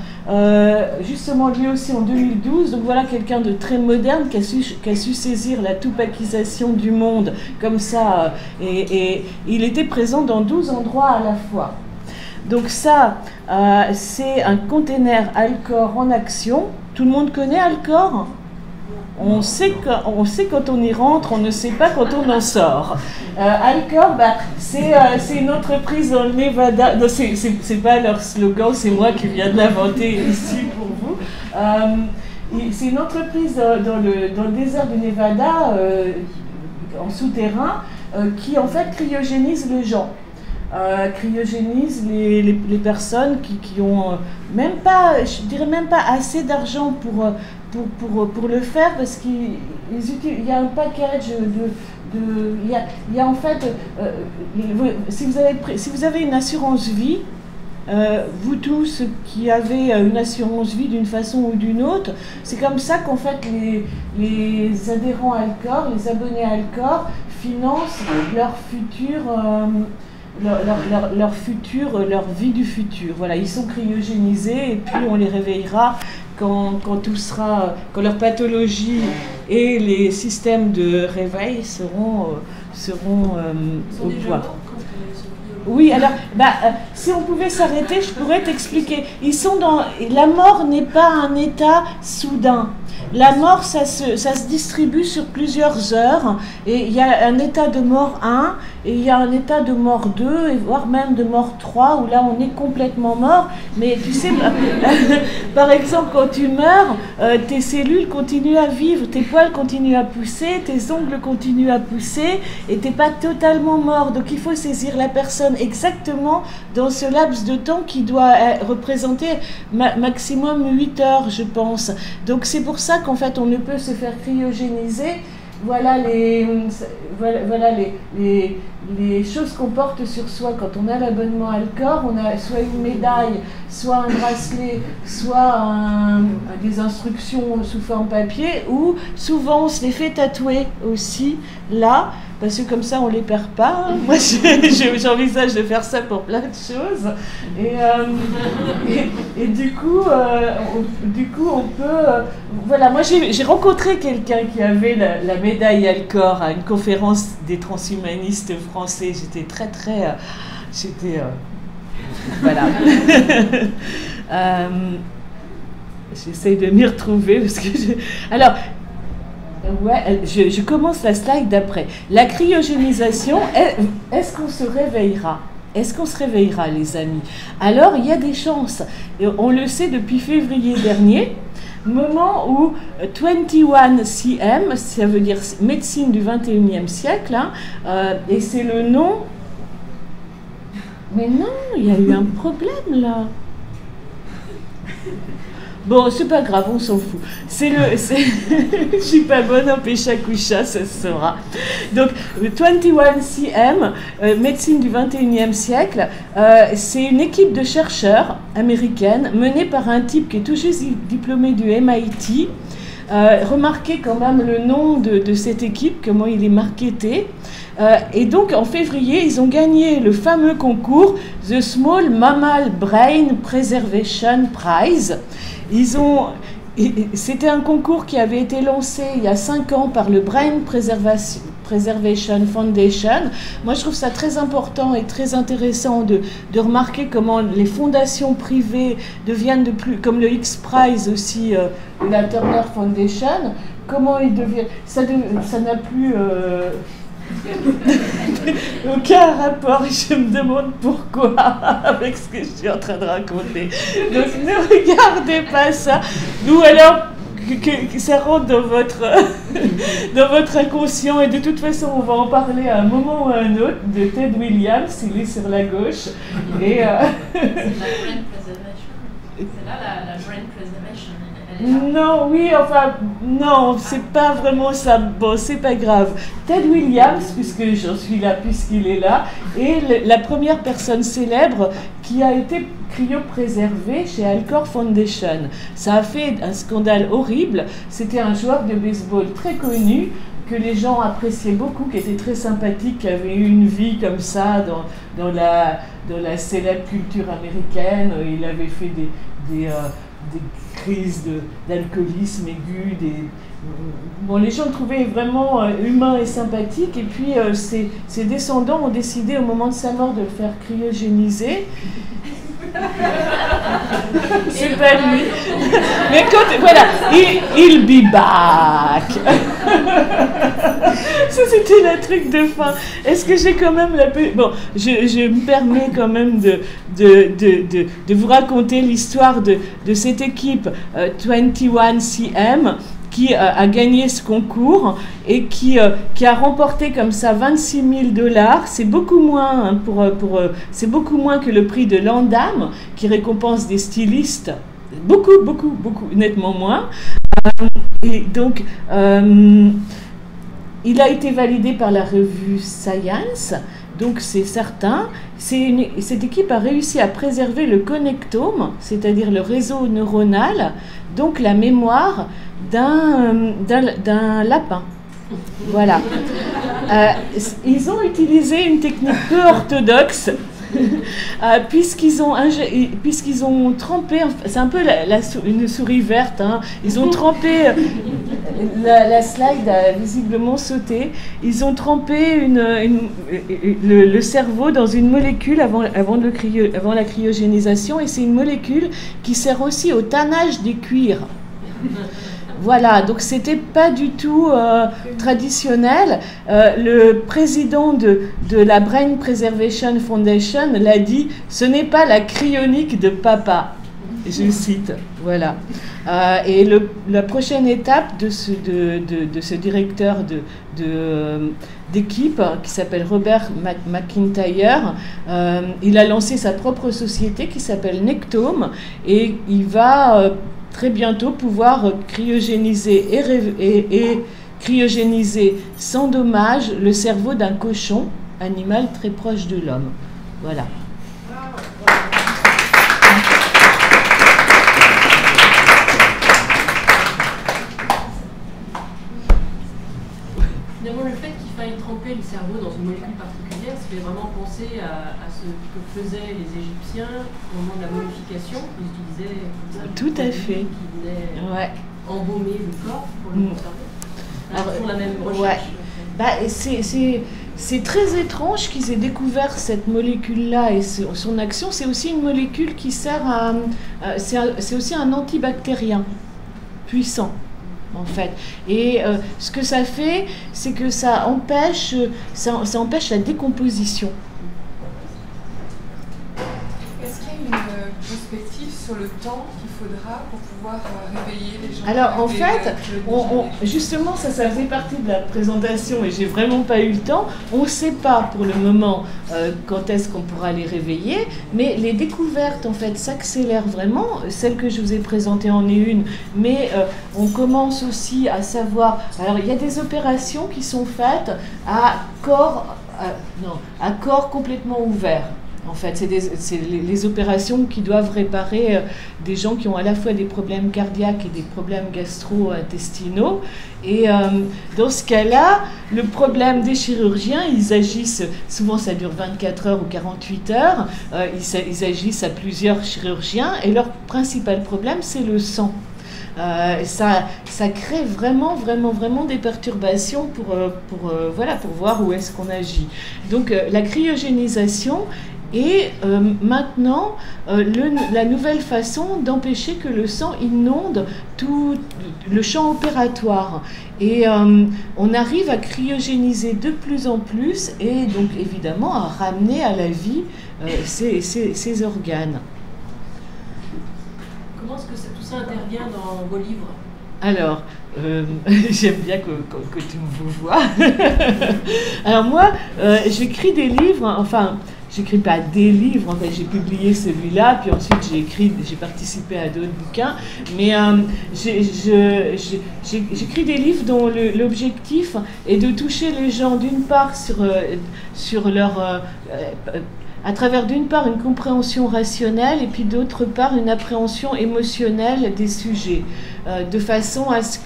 justement lui aussi en 2012. Donc voilà quelqu'un de très moderne qui a su saisir la tupacisation du monde comme ça, et il était présent dans 12 endroits à la fois. Donc ça, c'est un container Alcor en action. Tout le monde connaît Alcor ? On sait quand on y rentre, on ne sait pas quand on en sort. Alcor, c'est une entreprise dans le Nevada. Non, c'est pas leur slogan, c'est moi qui viens de l'inventer ici pour vous. C'est une entreprise dans le désert du Nevada, en souterrain, qui en fait cryogénise les gens. Cryogénise les personnes qui ont même pas, je dirais même pas assez d'argent pour le faire, parce qu'il y a un package il y a en fait, si vous avez une assurance vie, vous tous qui avez une assurance vie d'une façon ou d'une autre, c'est comme ça qu'en fait les adhérents Alcor, les abonnés Alcor financent leur futur. Leur vie du futur. Voilà, ils sont cryogénisés et puis on les réveillera quand leur pathologie et les systèmes de réveil seront au point. Oui, alors, si on pouvait s'arrêter, je pourrais t'expliquer. La mort n'est pas un état soudain. La mort, ça se distribue sur plusieurs heures, et il y a un état de mort 1, et il y a un état de mort 2, et voire même de mort 3, où là on est complètement mort. Mais tu sais, par exemple, quand tu meurs, tes cellules continuent à vivre, tes poils continuent à pousser, tes ongles continuent à pousser, et tu n'es pas totalement mort. Donc il faut saisir la personne exactement dans ce laps de temps qui doit représenter maximum 8 heures, je pense. Donc c'est pour ça qu'en fait on ne peut se faire cryogéniser. Voilà les choses qu'on porte sur soi quand on a l'abonnement Alcor. On a soit une médaille, soit un bracelet, soit des instructions sous forme papier, ou souvent on se les fait tatouer aussi là, parce que comme ça on les perd pas. Moi j'envisage de faire ça pour plein de choses, et du coup on peut voilà, moi j'ai rencontré quelqu'un qui avait la médaille Alcor à une conférence des transhumanistes français. J'étais voilà. J'essaye de m'y retrouver parce que alors ouais, je commence la slide d'après. La cryogénisation, est-ce qu'on se réveillera ? Est-ce qu'on se réveillera, les amis ? Alors, il y a des chances. Et on le sait depuis février dernier, moment où 21CM, ça veut dire médecine du 21e siècle, hein, et c'est le nom... Mais non, il y a eu un problème là. Bon, c'est pas grave, on s'en fout. Je suis pas bonne en pécha-coucha, ça se saura. Donc, 21CM, médecine du 21e siècle, c'est une équipe de chercheurs américaines menée par un type qui est tout juste diplômé du MIT. Remarquez quand même le nom de cette équipe, comment il est marketé. Et donc, en février, ils ont gagné le fameux concours The Small Mammal Brain Preservation Prize. C'était un concours qui avait été lancé il y a 5 ans par le Brain Preservation Foundation. Moi, je trouve ça très important et très intéressant de remarquer comment les fondations privées deviennent de plus, comme le X-Prize aussi, la Turner Foundation, comment ils deviennent... Ça n'a plus... aucun rapport, je me demande pourquoi avec ce que je suis en train de raconter. Donc ne regardez pas ça, ou alors que ça rentre dans votre inconscient, et de toute façon on va en parler à un moment ou à un autre de Ted Williams, il est sur la gauche. Et c'est la brain preservation. C'est là la brain preservation. Non, oui, enfin, non, c'est pas vraiment ça. Bon, c'est pas grave. Ted Williams, puisque j'en suis là, puisqu'il est là, est la première personne célèbre qui a été cryopréservée chez Alcor Foundation. Ça a fait un scandale horrible. C'était un joueur de baseball très connu que les gens appréciaient beaucoup, qui était très sympathique, qui avait eu une vie comme ça dans la célèbre culture américaine. Il avait fait des crises d'alcoolisme aigu. Bon, les gens le trouvaient vraiment humain et sympathique. Et puis, ses descendants ont décidé au moment de sa mort de le faire cryogéniser. C'est pas lui. Mais quand, voilà, il be back. Ça, c'était le truc de fin. Est-ce que j'ai quand même la... Bon, je me permets quand même de vous raconter l'histoire de cette équipe 21CM qui a gagné ce concours et qui a remporté comme ça $26,000. C'est beaucoup moins c'est beaucoup moins que le prix de l'Andam qui récompense des stylistes. Beaucoup, nettement moins. Et donc, il a été validé par la revue Science. Donc c'est certain, cette équipe a réussi à préserver le connectome, c'est-à-dire le réseau neuronal, donc la mémoire d'un lapin. Voilà. Ils ont utilisé une technique peu orthodoxe, puisqu'ils ont trempé, c'est un peu une souris verte, hein, ils ont trempé, la slide a visiblement sauté, ils ont trempé le cerveau dans une molécule avant la cryogénisation, et c'est une molécule qui sert aussi au tannage des cuirs. Voilà, donc c'était pas du tout traditionnel. Le président de la Brain Preservation Foundation l'a dit, ce n'est pas la cryonique de papa. Je cite, voilà. Et la prochaine étape de ce directeur d'équipe qui s'appelle Robert McIntyre, il a lancé sa propre société qui s'appelle Nectome, et il va très bientôt pouvoir cryogéniser et cryogéniser sans dommage le cerveau d'un cochon, animal très proche de l'homme. Voilà. Finalement, le fait qu'il faille tremper le cerveau dans une molécule particulière, ça fait vraiment penser à ce que faisaient les Égyptiens au moment de la momification. Ils utilisaient tout à fait qui venaient embaumer le corps pour le conserver. Ils font la même recherche. Ouais. C'est très étrange qu'ils aient découvert cette molécule-là et son action. C'est aussi une molécule qui sert c'est aussi un antibactérien puissant, en fait. Et ce que ça fait, c'est que ça empêche la décomposition. Est-ce qu'il y a une perspective sur le temps qu'il faudra pour pouvoir réveiller les gens? Alors en fait, justement, ça faisait partie de la présentation et j'ai vraiment pas eu le temps. On ne sait pas pour le moment quand est-ce qu'on pourra les réveiller, mais les découvertes en fait s'accélèrent vraiment. Celle que je vous ai présentée en est une, mais on commence aussi à savoir. Alors il y a des opérations qui sont faites à corps complètement ouvert. En fait, c'est les opérations qui doivent réparer des gens qui ont à la fois des problèmes cardiaques et des problèmes gastro-intestinaux. Et dans ce cas-là, le problème des chirurgiens, ils agissent, souvent ça dure 24 heures ou 48 heures, ils agissent à plusieurs chirurgiens et leur principal problème, c'est le sang. Ça crée vraiment des perturbations pour voir où est-ce qu'on agit. Donc la cryogénisation est maintenant la nouvelle façon d'empêcher que le sang inonde tout le champ opératoire. Et on arrive à cryogéniser de plus en plus et donc évidemment à ramener à la vie ces organes. Comment est-ce que tout ça intervient dans vos livres? Alors, j'aime bien que tu me vois. Alors moi, j'écris des livres, enfin, j'écris pas des livres, en fait, j'ai publié celui-là, puis ensuite j'ai participé à d'autres bouquins, mais j'écris des livres dont l'objectif est de toucher les gens d'une part sur leur à travers d'une part une compréhension rationnelle et puis d'autre part une appréhension émotionnelle des sujets, de façon à ce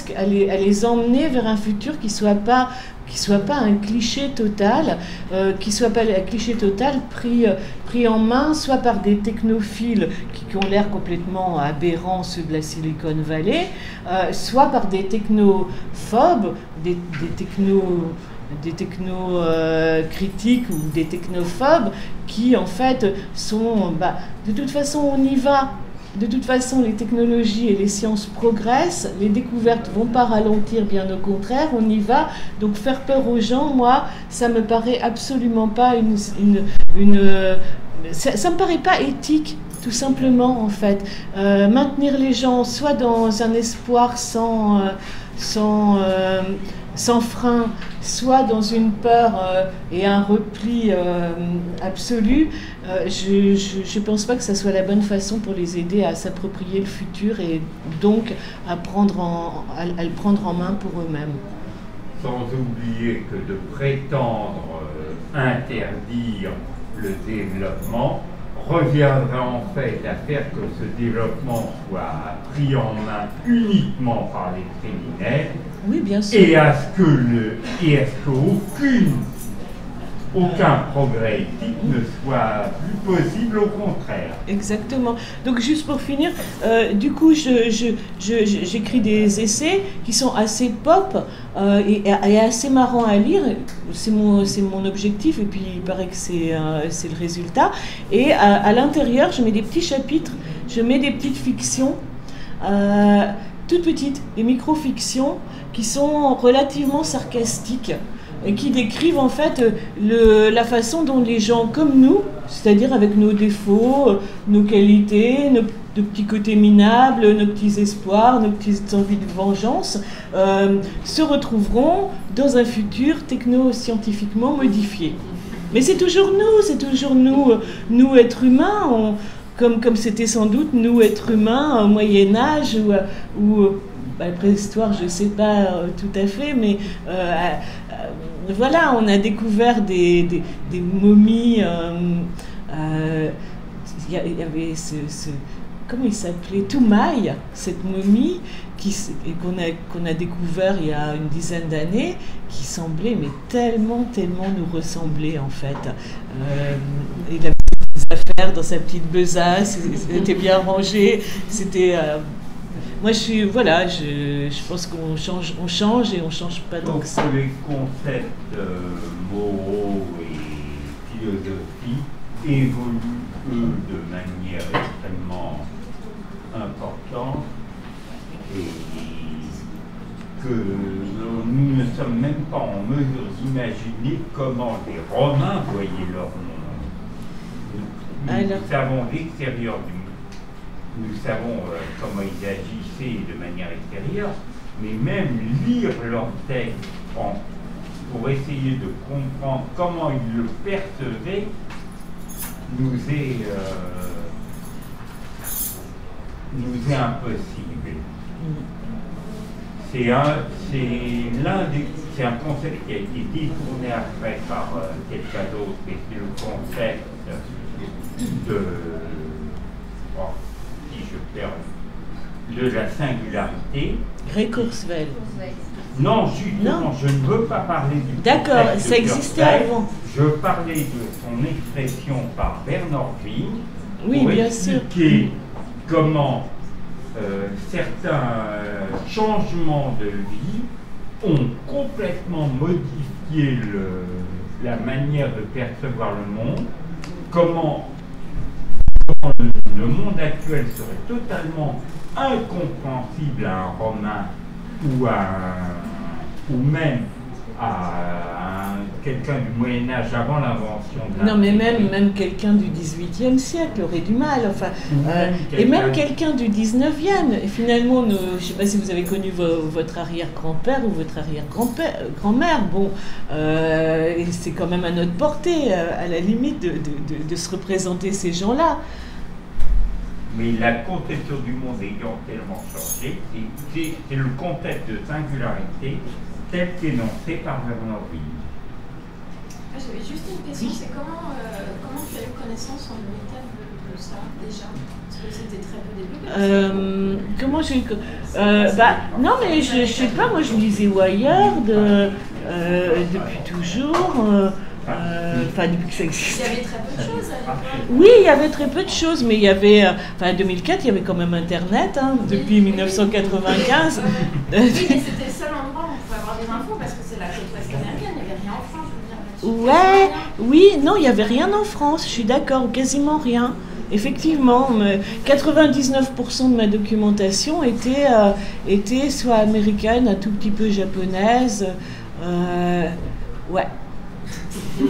qu'à les emmener vers un futur qui soit pas un cliché total, qui soit pas un cliché total pris en main soit par des technophiles qui ont l'air complètement aberrants, ceux de la Silicon Valley, soit par des technophobes, des techno-critiques ou des technophobes qui en fait sont, de toute façon on y va. De toute façon, les technologies et les sciences progressent, les découvertes vont pas ralentir, bien au contraire, on y va. Donc faire peur aux gens, moi, ça me paraît absolument pas ça me paraît pas éthique, tout simplement, en fait. Maintenir les gens soit dans un espoir sans frein, soit dans une peur et un repli absolu, je ne pense pas que ça soit la bonne façon pour les aider à s'approprier le futur et donc à le prendre en main pour eux-mêmes. Sans oublier que de prétendre interdire le développement reviendrait en fait à faire que ce développement soit pris en main uniquement par les criminels. Oui, bien sûr. Et à ce qu'aucun progrès éthique ne soit plus possible, au contraire. Exactement. Donc juste pour finir, du coup j'écris des essais qui sont assez pop et assez marrants à lire. C'est mon objectif et puis il paraît que c'est le résultat. Et à l'intérieur je mets des petits chapitres, je mets des petites fictions toutes petites, des micro-fictions qui sont relativement sarcastiques et qui décrivent en fait la façon dont les gens comme nous, c'est-à-dire avec nos défauts, nos qualités, nos petits côtés minables, nos petits espoirs, nos petites envies de vengeance, se retrouveront dans un futur techno-scientifiquement modifié. Mais c'est toujours nous êtres humains, comme c'était sans doute nous êtres humains au Moyen-Âge ou préhistoire, je ne sais pas tout à fait, mais voilà, on a découvert des momies. Il y avait comment il s'appelait, Toumaï, cette momie qu'on a découvert il y a une dizaine d'années, qui semblait mais tellement nous ressembler en fait. Il avait des affaires dans sa petite besace, c'était bien rangé, c'était. Moi, je pense qu'on change et on change pas tant que ça. Donc, les concepts moraux et philosophiques évoluent, eux, de manière extrêmement importante et que nous ne sommes même pas en mesure d'imaginer comment les Romains voyaient leur monde. Nous savons l'extérieur du monde. Nous savons comment ils agissaient de manière extérieure, mais même lire leurs textes pour essayer de comprendre comment ils le percevaient nous est impossible. C'est un concept qui a été détourné après par quelqu'un d'autre, et c'est le concept de la singularité. Ray Kurzweil. Non, justement, je ne veux pas parler du D'accord, ça existait avant. Je parlais de son expression par Bernard-Wiens pour expliquer comment certains changements de vie ont complètement modifié la manière de percevoir le monde, comment le monde actuel serait totalement incompréhensible à un Romain ou même à quelqu'un du Moyen-Âge avant l'invention de Non, mais même quelqu'un du XVIIIe siècle aurait du mal. Enfin, et même quelqu'un du XIXe. Et finalement, je ne sais pas si vous avez connu votre arrière-grand-père ou votre arrière-grand-mère. Bon, c'est quand même à notre portée, à la limite, de se représenter ces gens-là. Mais la conception du monde ayant tellement changé, c'est le concept de singularité tel qu'énoncé par Bernard-Wiens. J'avais juste une question, c'est comment tu as eu connaissance en 2004 de ça déjà? Parce que c'était très peu développé. Comment j'ai eu... non, mais je sais pas, moi je lisais Wired depuis toujours. Enfin, depuis que ça existe. Il y avait très peu de choses à l'époque. Oui, il y avait très peu de choses, mais il y avait... Enfin, en 2004, il y avait quand même Internet, hein, depuis 1995. Oui, mais c'était le seul endroit où on pouvait avoir des infos, parce que c'est la côte ouest américaine, il n'y avait rien en France, je veux dire. Ouais, oui, non, il n'y avait rien en France, je suis d'accord, quasiment rien. Effectivement, 99% de ma documentation était soit américaine, un tout petit peu japonaise. Ouais. Et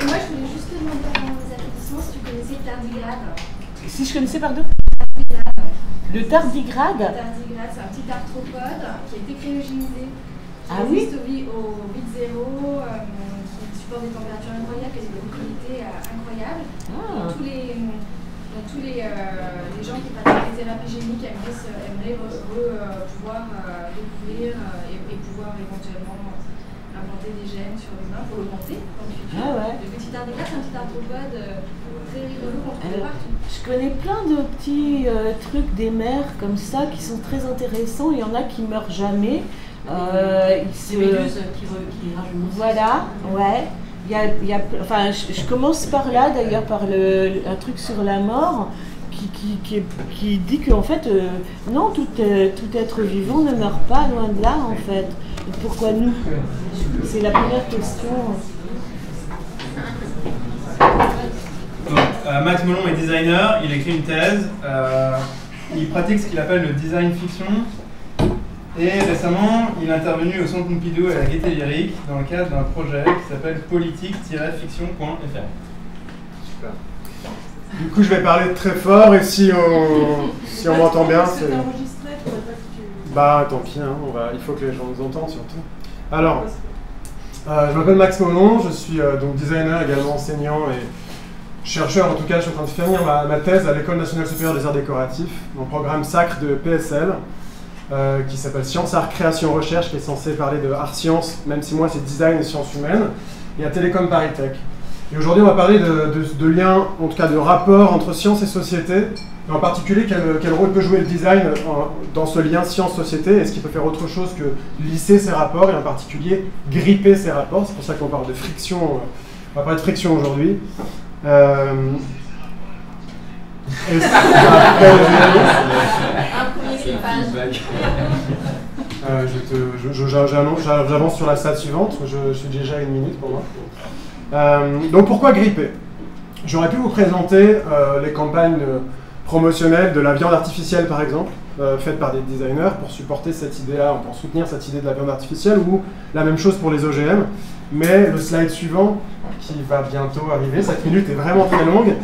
moi, je voulais juste te demander avant les applaudissements si tu connaissais le tardigrade. Si je connaissais, pardon? Le tardigrade. Le tardigrade, c'est un petit arthropode qui a été cryogénisé. Ah oui? Qui au bit zéro, qui supporte des températures incroyables et des propriétés incroyables. Ah. Tous les gens qui pratiquent les thérapies géniques aimeraient pouvoir découvrir et pouvoir éventuellement inventer des gènes sur l'humain pour l'augmenter dans le futur. Ah ouais. Le petit tardigrade, c'est un petit arthropode très rigolo qu'on trouve partout. Je connais plein de petits trucs des mers comme ça qui sont très intéressants. Il y en a qui meurent jamais. Des méduses qui rajoutent. Voilà, ouais. Enfin, je commence par là d'ailleurs, par un truc sur la mort qui dit qu'en fait, non, tout être vivant ne meurt pas, loin de là en fait. Et pourquoi nous? C'est la première question. Max Molon est designer, il écrit une thèse, il pratique ce qu'il appelle le design fiction. Et récemment, il est intervenu au Centre Pompidou et à la Gaîté Lyrique dans le cadre d'un projet qui s'appelle politique-fiction.fr. Super. Du coup, je vais parler très fort et si on m'entend bien, c'est... Bah, tant pis, hein, il faut que les gens nous entendent surtout. Alors, je m'appelle Max Molon, je suis donc designer, également enseignant et chercheur. En tout cas, je suis en train de finir ma thèse à l'École nationale supérieure des arts décoratifs, mon programme sacre de PSL. Qui s'appelle Sciences, Art, Création, Recherche, qui est censé parler de art sciences, même si moi c'est design et sciences humaines, et à Télécom Paris Tech. Et aujourd'hui on va parler de liens, en tout cas de rapports entre sciences et société, et en particulier quel rôle peut jouer le design dans ce lien science-société, est-ce qu'il peut faire autre chose que lisser ces rapports, et en particulier gripper ces rapports, c'est pour ça qu'on parle de friction, on va parler de friction aujourd'hui. J'avance sur la slide suivante, je suis déjà à 1 minute pour moi. Donc pourquoi gripper? J'aurais pu vous présenter les campagnes promotionnelles de la viande artificielle par exemple, faites par des designers pour supporter cette idée-là, pour soutenir cette idée de la viande artificielle, ou la même chose pour les OGM. Mais le slide suivant, qui va bientôt arriver, cette minute est vraiment très longue,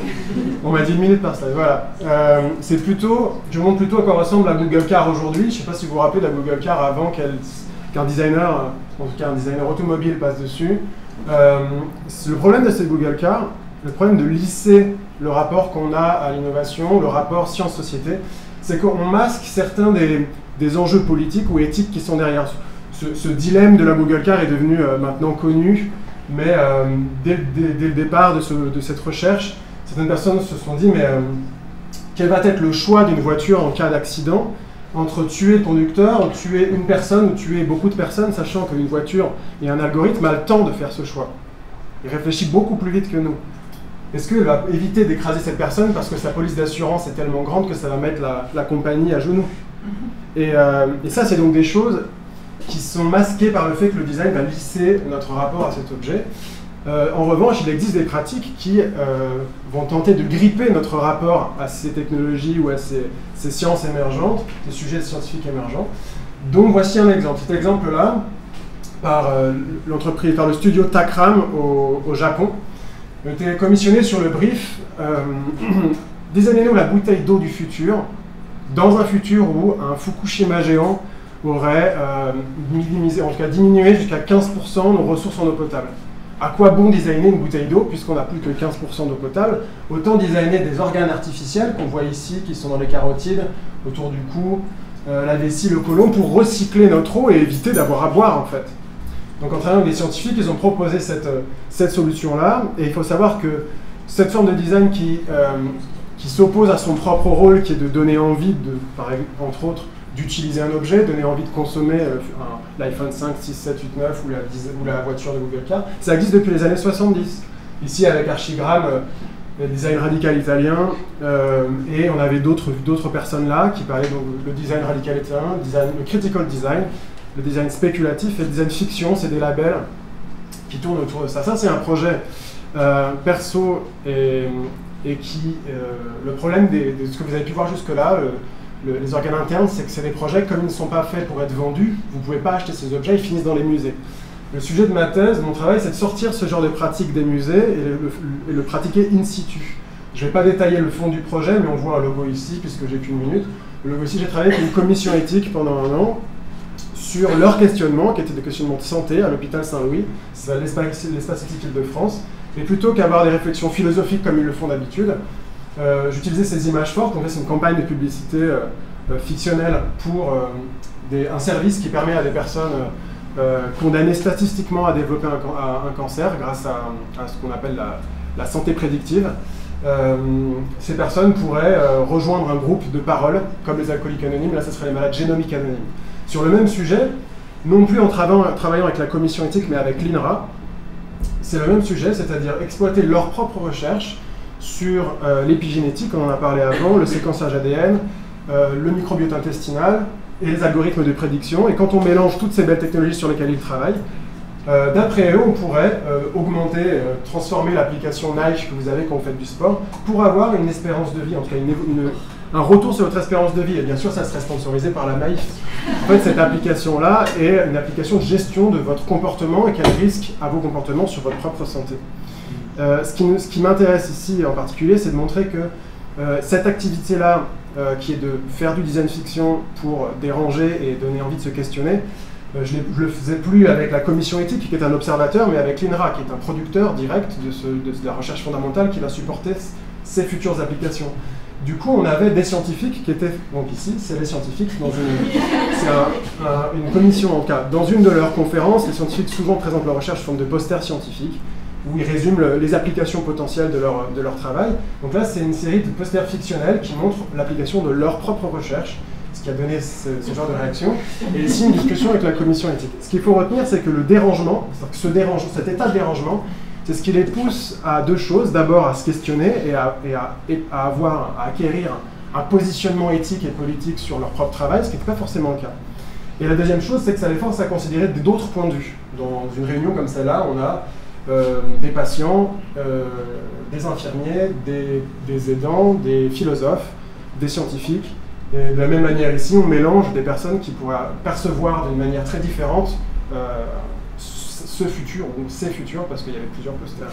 on m'a dit 1 minute par slide, voilà. Je vous montre plutôt à quoi ressemble la Google Car aujourd'hui. Je ne sais pas si vous vous rappelez de la Google Car avant qu'un designer, en tout cas un designer automobile passe dessus. Le problème de cette Google Car, le problème de lisser le rapport qu'on a à l'innovation, le rapport science-société, c'est qu'on masque certains des enjeux politiques ou éthiques qui sont derrière. Ce dilemme de la Google Car est devenu maintenant connu, mais dès le départ de cette recherche, certaines personnes se sont dit, mais quel va être le choix d'une voiture en cas d'accident entre tuer le conducteur, ou tuer une personne, ou tuer beaucoup de personnes, sachant qu'une voiture et un algorithme a le temps de faire ce choix. Il réfléchit beaucoup plus vite que nous. Est-ce qu'il va éviter d'écraser cette personne parce que sa police d'assurance est tellement grande que ça va mettre la compagnie à genoux? Et ça, c'est donc des choses qui sont masquées par le fait que le design va lisser notre rapport à cet objet. En revanche, il existe des pratiques qui vont tenter de gripper notre rapport à ces technologies ou à ces sciences émergentes, ces sujets scientifiques émergents. Donc voici un exemple. Cet exemple-là, par le studio Takram au Japon, a été commissionné sur le brief « Designez-nous la bouteille d'eau du futur, dans un futur où un Fukushima géant aurait minimisé, en tout cas diminué jusqu'à 15% nos ressources en eau potable. » à quoi bon designer une bouteille d'eau puisqu'on n'a plus que 15% d'eau potable? Autant designer des organes artificiels qu'on voit ici, qui sont dans les carotides, autour du cou, la vessie, le côlon, pour recycler notre eau et éviter d'avoir à boire en fait. Donc en travaillant avec des scientifiques, ils ont proposé cette solution-là, et il faut savoir que cette forme de design qui s'oppose à son propre rôle, qui est de donner envie, entre autres, d'utiliser un objet, donner envie de consommer l'iPhone 5, 6, 7, 8, 9 ou la voiture de Google Car, ça existe depuis les années 70. Ici, avec Archigram, design radical italien, et on avait d'autres personnes là qui parlaient le design radical italien, le critical design, le design spéculatif et le design fiction, c'est des labels qui tournent autour de ça. Ça, c'est un projet perso et qui... le problème de ce que vous avez pu voir jusque-là, les organes internes, c'est que c'est des projets, comme ils ne sont pas faits pour être vendus, vous ne pouvez pas acheter ces objets, ils finissent dans les musées. Le sujet de ma thèse, mon travail, c'est de sortir ce genre de pratique des musées et le pratiquer in situ. Je ne vais pas détailler le fond du projet, mais on voit un logo ici, puisque j'ai qu'une minute. Le logo ici, j'ai travaillé avec une commission éthique pendant 1 an sur leur questionnement, qui était des questionnements de santé à l'hôpital Saint-Louis, c'est l'espace éthique Île-de-France. Et plutôt qu'avoir des réflexions philosophiques comme ils le font d'habitude, j'utilisais ces images fortes. En fait, c'est une campagne de publicité fictionnelle pour un service qui permet à des personnes condamnées statistiquement à développer un cancer grâce à ce qu'on appelle la santé prédictive. Ces personnes pourraient rejoindre un groupe de parole, comme les alcooliques anonymes, là ce serait les malades génomiques anonymes. Sur le même sujet, non plus en travaillant avec la commission éthique, mais avec l'INRA, c'est le même sujet, c'est-à-dire exploiter leurs propres recherches sur l'épigénétique, on en a parlé avant, le séquençage ADN, le microbiote intestinal et les algorithmes de prédiction. Et quand on mélange toutes ces belles technologies sur lesquelles ils travaillent, d'après eux, on pourrait augmenter, transformer l'application Nike que vous avez quand vous faites du sport pour avoir une espérance de vie, en tout cas un retour sur votre espérance de vie. Et bien sûr, ça serait sponsorisé par la Maïf. En fait, cette application-là est une application de gestion de votre comportement et quel risque à vos comportements sur votre propre santé. Ce qui m'intéresse ici en particulier, c'est de montrer que cette activité-là, qui est de faire du design fiction pour déranger et donner envie de se questionner, je ne le faisais plus avec la commission éthique qui est un observateur, mais avec l'INRA qui est un producteur direct de la recherche fondamentale qui va supporter ces futures applications. Du coup, on avait des scientifiques qui étaient, donc ici, c'est les scientifiques, c'est une commission en cas. Dans une de leurs conférences, les scientifiques souvent présentent leur recherche sous forme de posters scientifiques, où ils résument les applications potentielles de leur travail. Donc là, c'est une série de posters fictionnels qui montrent l'application de leur propre recherche, ce qui a donné ce genre de réaction. Et ici, une discussion avec la commission éthique. Ce qu'il faut retenir, c'est que le dérangement, cet état de dérangement, c'est ce qui les pousse à 2 choses. D'abord, à se questionner et à acquérir un positionnement éthique et politique sur leur propre travail, ce qui n'est pas forcément le cas. Et la deuxième chose, c'est que ça les force à considérer d'autres points de vue. Dans une réunion comme celle-là, on a des patients, des infirmiers, des aidants, des philosophes, des scientifiques. Et de la même manière ici, on mélange des personnes qui pourraient percevoir d'une manière très différente ce futur, ou ces futurs, parce qu'il y avait plusieurs posters.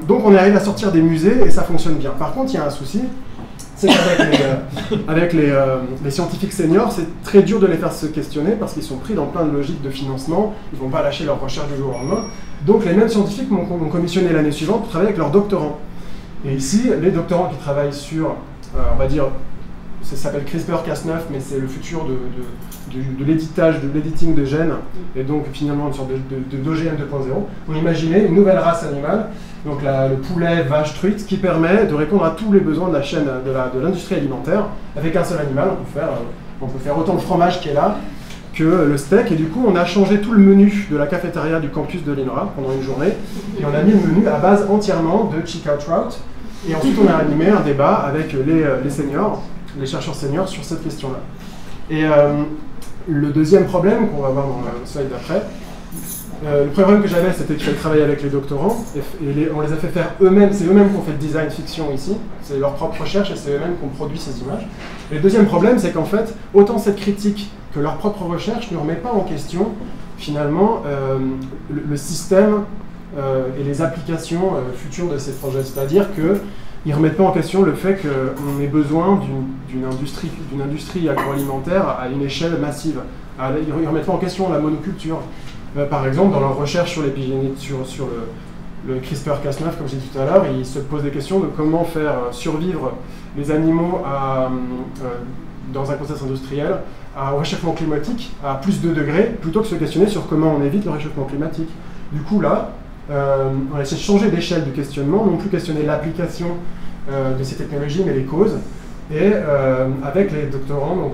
Donc on arrive à sortir des musées et ça fonctionne bien. Par contre, il y a un souci, c'est qu'avec les scientifiques seniors, c'est très dur de les faire se questionner parce qu'ils sont pris dans plein de logiques de financement, ils ne vont pas lâcher leur recherche du jour au lendemain. Donc les mêmes scientifiques m'ont commissionné l'année suivante pour travailler avec leurs doctorants. Et ici, les doctorants qui travaillent sur, on va dire, ça s'appelle CRISPR-Cas9, mais c'est le futur de l'éditing de gènes, et donc finalement une sorte d'OGM 2.0, ont imaginé une nouvelle race animale, donc le poulet, vache, truite, qui permet de répondre à tous les besoins de la chaîne de l'industrie alimentaire. Avec un seul animal, on peut faire autant de fromage qui est là que le steak, et du coup on a changé tout le menu de la cafétéria du campus de l'INRA pendant une journée, et on a mis le menu à base entièrement de chicken trout, et ensuite on a animé un débat avec les seniors, les chercheurs seniors sur cette question-là. Et le deuxième problème qu'on va voir dans le slide d'après, le problème que j'avais, c'était qu'il fallait travailler avec les doctorants, et on les a fait faire eux-mêmes, c'est eux-mêmes qui ont fait le design fiction ici, c'est leur propre recherche et c'est eux-mêmes qui ont produit ces images. Et le deuxième problème, c'est qu'en fait, autant cette critique que leur propre recherche ne remet pas en question, finalement, le système et les applications futures de ces projets. C'est-à-dire qu'ils ne remettent pas en question le fait qu'on ait besoin d'une industrie agroalimentaire à une échelle massive. Ils ne remettent pas en question la monoculture. par exemple, dans leur recherche sur l'épigénétique, sur le CRISPR-Cas9, comme j'ai dit tout à l'heure, ils se posent des questions de comment faire survivre les animaux dans un contexte industriel au réchauffement climatique à plus de 2 degrés, plutôt que se questionner sur comment on évite le réchauffement climatique. Du coup, là, on a essayé de changer d'échelle du questionnement, non plus questionner l'application de ces technologies, mais les causes. Et avec les doctorants, donc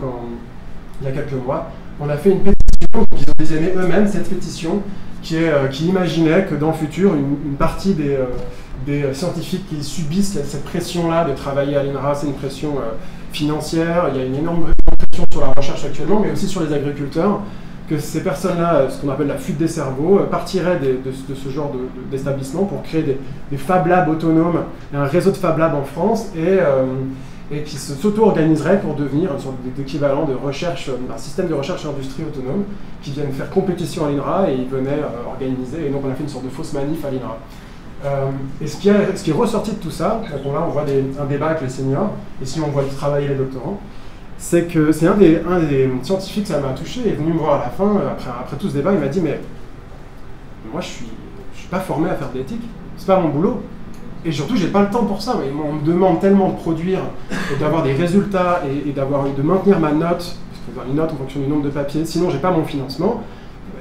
il y a quelques mois, on a fait une pétition, donc ils ont designé eux-mêmes cette pétition qui imaginait que dans le futur, une partie des scientifiques qui subissent cette pression-là de travailler à l'INRA, c'est une pression financière, il y a une énorme pression sur la recherche actuellement, mais aussi sur les agriculteurs, que ces personnes-là, ce qu'on appelle la fuite des cerveaux, partiraient de ce genre d'établissement pour créer des Fab Labs autonomes, un réseau de Fab Labs en France, et qui s'auto-organiseraient pour devenir une sorte d'équivalent de recherche, un système de recherche et industrie autonome, qui viennent faire compétition à l'INRA, et ils venaient organiser, et donc on a fait une sorte de fausse manif à l'INRA. Et ce qui est ressorti de tout ça, donc là on voit un débat avec les seniors, et si on voit travailler les doctorants, c'est que c'est un des scientifiques, ça m'a touché, est venu me voir à la fin, après tout ce débat, il m'a dit, mais moi je suis pas formé à faire de l'éthique, c'est pas mon boulot, et surtout j'ai pas le temps pour ça, mais on me demande tellement de produire, et d'avoir des résultats, et de maintenir ma note, parce que une note en fonction du nombre de papiers, sinon j'ai pas mon financement,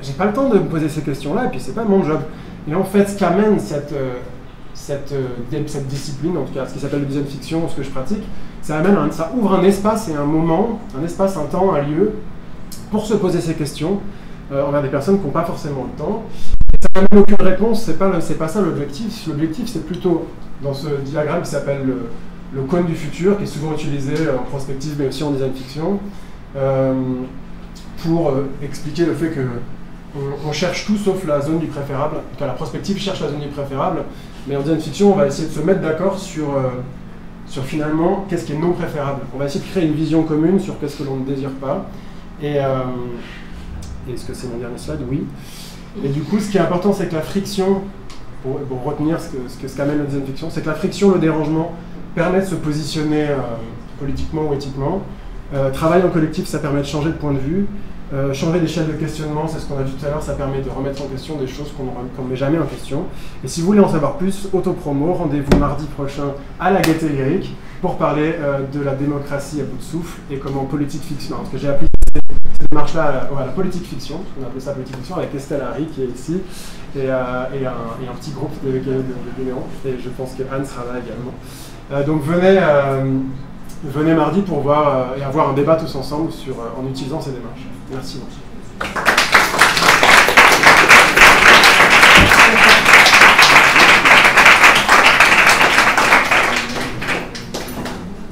j'ai pas le temps de me poser ces questions-là, et puis c'est pas mon job. Et en fait, ce qu'amène cette discipline, en tout cas ce qui s'appelle le design fiction, ce que je pratique, ça ouvre un espace et un moment, un espace, un temps, un lieu, pour se poser ces questions envers des personnes qui n'ont pas forcément le temps. Et ça n'amène aucune réponse, c'est pas ça l'objectif. L'objectif, c'est plutôt dans ce diagramme qui s'appelle le cône du futur, qui est souvent utilisé en prospective, mais aussi en design fiction, pour expliquer le fait que on cherche tout sauf la zone du préférable. La prospective cherche la zone du préférable, mais en design fiction, on va essayer de se mettre d'accord sur finalement qu'est-ce qui est non préférable. On va essayer de créer une vision commune sur qu'est-ce que l'on ne désire pas. Et est-ce que c'est mon dernier slide? Oui. Et du coup, ce qui est important, c'est que la friction, pour retenir ce qu'amène le design fiction, c'est que la friction, le dérangement, permet de se positionner politiquement ou éthiquement. Travail en collectif, ça permet de changer de point de vue. Changer d'échelle de questionnement, c'est ce qu'on a vu tout à l'heure, ça permet de remettre en question des choses qu'on ne met jamais en question. Et si vous voulez en savoir plus, autopromo, rendez-vous mardi prochain à la Gaîté Lyrique pour parler de la démocratie à bout de souffle et comment politique fiction, parce que j'ai appelé cette démarche-là à la politique fiction, on appelle ça politique fiction, avec Estelle Harry qui est ici, et un petit groupe de Néon, et je pense que Anne sera là également. Donc venez mardi pour voir et avoir un débat tous ensemble en utilisant ces démarches. Merci.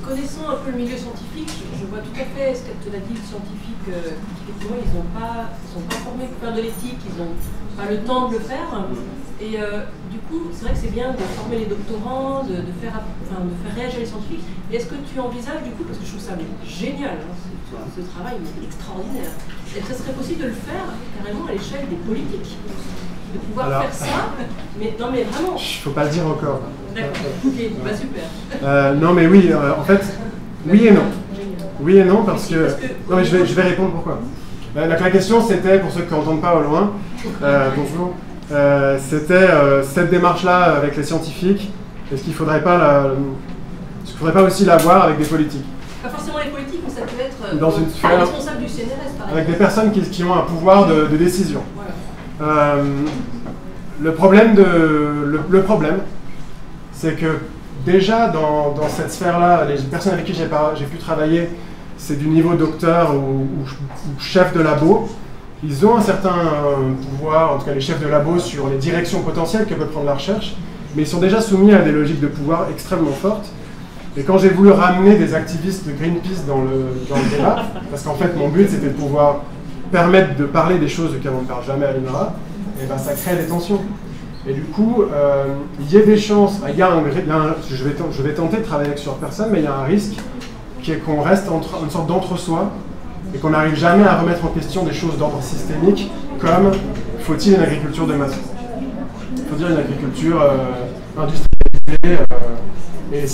Connaissant un peu le milieu scientifique, je vois tout à fait ce que tu as dit, les scientifiques, effectivement, ils sont pas formés pour faire de l'éthique, ils n'ont pas le temps de le faire. Et du coup, c'est vrai que c'est bien de former les doctorants, de faire réagir les scientifiques. Et est-ce que tu envisages, du coup, parce que je trouve ça génial, hein, ce travail est extraordinaire, est-ce que ce serait possible de le faire carrément à l'échelle des politiques? De pouvoir faire ça, mais non mais vraiment. Il ne faut pas le dire encore. D'accord, ok, bah super. Non mais oui, en fait, oui et non. Oui et non parce que... Non mais je vais répondre pourquoi. La question c'était, pour ceux qui n'entendent pas au loin, bonjour, c'était cette démarche-là avec les scientifiques, est-ce qu'il ne faudrait pas aussi l'avoir avec des politiques? Pas forcément les politiques, mais ça peut être dans une sphère, responsable du CNRS par exemple. Avec des personnes qui ont un pouvoir de décision. Voilà. Le problème, c'est que déjà dans cette sphère-là, les personnes avec qui j'ai pu travailler, c'est du niveau docteur ou chef de labo. Ils ont un certain pouvoir, en tout cas les chefs de labo, sur les directions potentielles que peut prendre la recherche, mais ils sont déjà soumis à des logiques de pouvoir extrêmement fortes. Et quand j'ai voulu ramener des activistes de Greenpeace dans le débat, parce qu'en fait mon but c'était de pouvoir permettre de parler des choses auxquelles on ne parle jamais à l'INRA, et ben ça crée des tensions. Et du coup, il y a des chances, je vais tenter de travailler avec sur personne, mais il y a un risque qui est qu'on reste une sorte d'entre-soi et qu'on n'arrive jamais à remettre en question des choses d'ordre systémique, comme faut-il une agriculture de masse? Il faut dire une agriculture industrialisée, et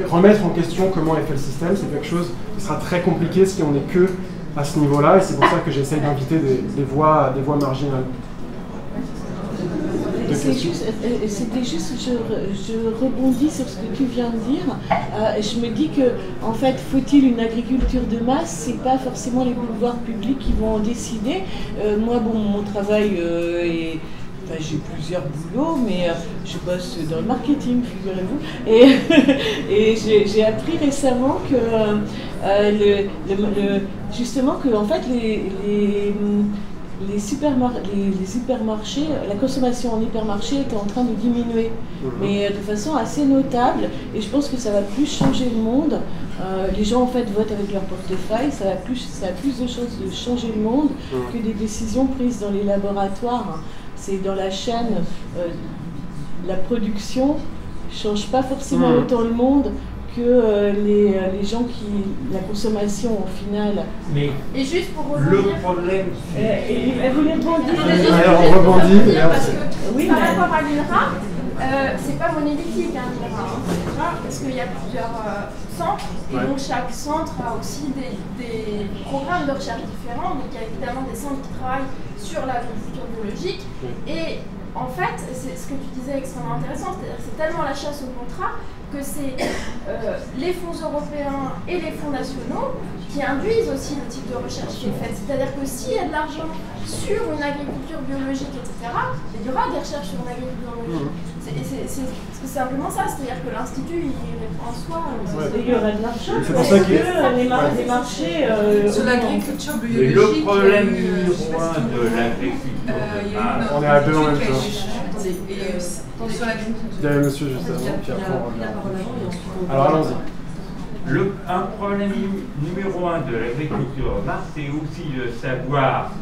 remettre en question comment est fait le système, c'est quelque chose qui sera très compliqué si on n'est que à ce niveau-là, et c'est pour ça que j'essaye d'inviter des voix marginales. C'était juste, je rebondis sur ce que tu viens de dire. Je me dis que, en fait, faut-il une agriculture de masse? C'est pas forcément les pouvoirs publics qui vont en décider. Moi, bon, mon travail est... Enfin, j'ai plusieurs boulots, mais je bosse dans le marketing, figurez-vous. Et j'ai appris récemment que, justement, que en fait, les hypermarchés, la consommation en hypermarché était en train de diminuer, mais de façon assez notable. Et je pense que ça va plus changer le monde. Les gens en fait votent avec leur portefeuille. Ça a plus de chances de changer le monde que des décisions prises dans les laboratoires. C'est dans la chaîne, la production change pas forcément autant le monde que les gens qui... la consommation au final. Mais et juste pour rebondir... Le problème... Elle voulait rebondir. Alors on rebondit. Parce que par rapport à l'INRA, c'est pas monolithique l'INRA, parce qu'il y a plusieurs centres, et donc chaque centre a aussi des programmes de recherche différents. Donc il y a évidemment des centres qui travaillent sur l'agriculture biologique, et en fait, c'est ce que tu disais extrêmement intéressant, c'est-à-dire que c'est tellement la chasse au contrat que c'est les fonds européens et les fonds nationaux qui induisent aussi le type de recherche qui est faite. C'est-à-dire que s'il y a de l'argent sur une agriculture biologique, etc., il y aura des recherches sur une agriculture biologique. C'est simplement ça, c'est-à-dire que l'Institut, il répond en soi. Il y aura de l'argent, c'est pour ça que les marchés... sur l'agriculture Et biologique... le problème numéro 1 de l'agriculture... on est à deux en même temps. Sur l'agriculture. Il y avait monsieur juste avant, puis après on revient. Alors allons-y. Un problème numéro 1 de l'agriculture de Mars, c'est aussi de savoir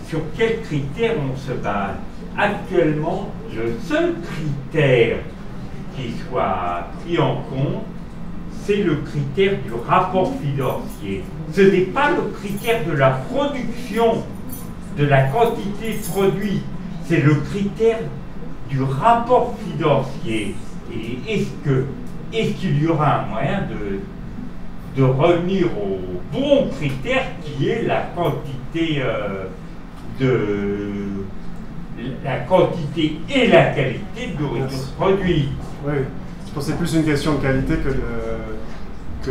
sur quels critères on se base. Actuellement, le seul critère qui soit pris en compte, c'est le critère du rapport financier. Ce n'est pas le critère de la production, de la quantité produite, c'est le critère du rapport financier. Et est-ce qu'il y aura un moyen de revenir au bon critère qui est la quantité la quantité et la qualité de nourriture produite? Oui, je pense que c'est plus une question de qualité que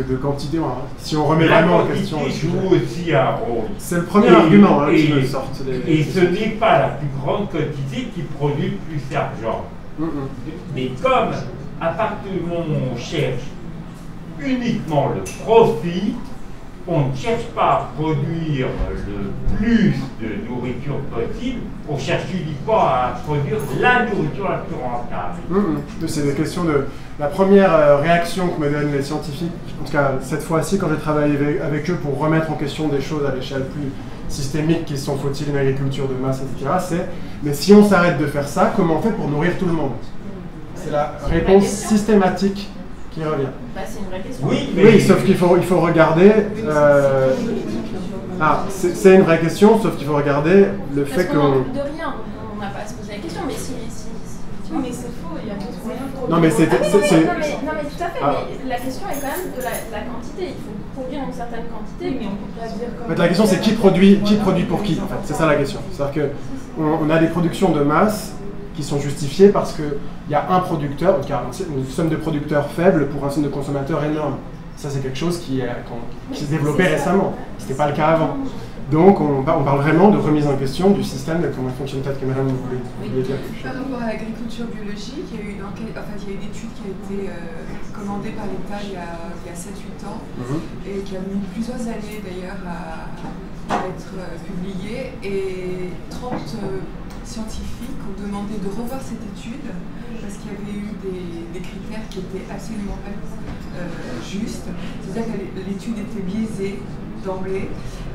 de quantité. Si on remet vraiment en question... La quantité joue aussi un rôle. C'est le premier argument qui me sort. Et ce n'est pas la plus grande quantité qui produit plus d'argent. Mais comme, à partir du moment où on cherche uniquement le profit, on ne cherche pas à produire le plus de nourriture possible, on cherche uniquement à produire la nourriture la plus rentable. C'est des questions de... La première réaction que me donnent les scientifiques, en tout cas cette fois-ci quand j'ai travaillé avec eux pour remettre en question des choses à l'échelle plus systémique qui sont faut-il une agriculture de masse, etc., c'est mais si on s'arrête de faire ça, comment on fait pour nourrir tout le monde? C'est la réponse systématique qui revient. Bah, c'est une vraie question. Oui, sauf qu'il faut regarder... c'est une vraie question, sauf qu'il faut regarder le fait que... De rien, on n'a pas à se poser la question, mais si... Non mais c'est faux, il y a d'autres moyens pour... Non mais c'est... Non mais tout à fait, mais la question est quand même de la quantité. Il faut produire une certaine quantité, mais on peut pas dire comme... En fait, la question c'est qui produit pour qui, en fait. C'est ça la question. C'est-à-dire qu'on a des productions de masse qui sont justifiées parce qu'il y a un producteur, en tout cas une somme de producteurs faible pour un somme de consommateurs énorme. Ça c'est quelque chose qui s'est développé récemment. Ce n'était pas le cas avant. Donc on parle vraiment de remise en question du système, de comment il fonctionne. Peut-être que madame vous voulez dire quelque chose. Par rapport à l'agriculture biologique, il y a eu une enquête, il y a une étude qui a été commandée par l'État il y a 7-8 ans et qui a mis plusieurs années d'ailleurs à être publiée, et 30 scientifiques ont demandé de revoir cette étude parce qu'il y avait eu des critères qui étaient absolument pas justes. C'est-à-dire que l'étude était biaisée d'emblée.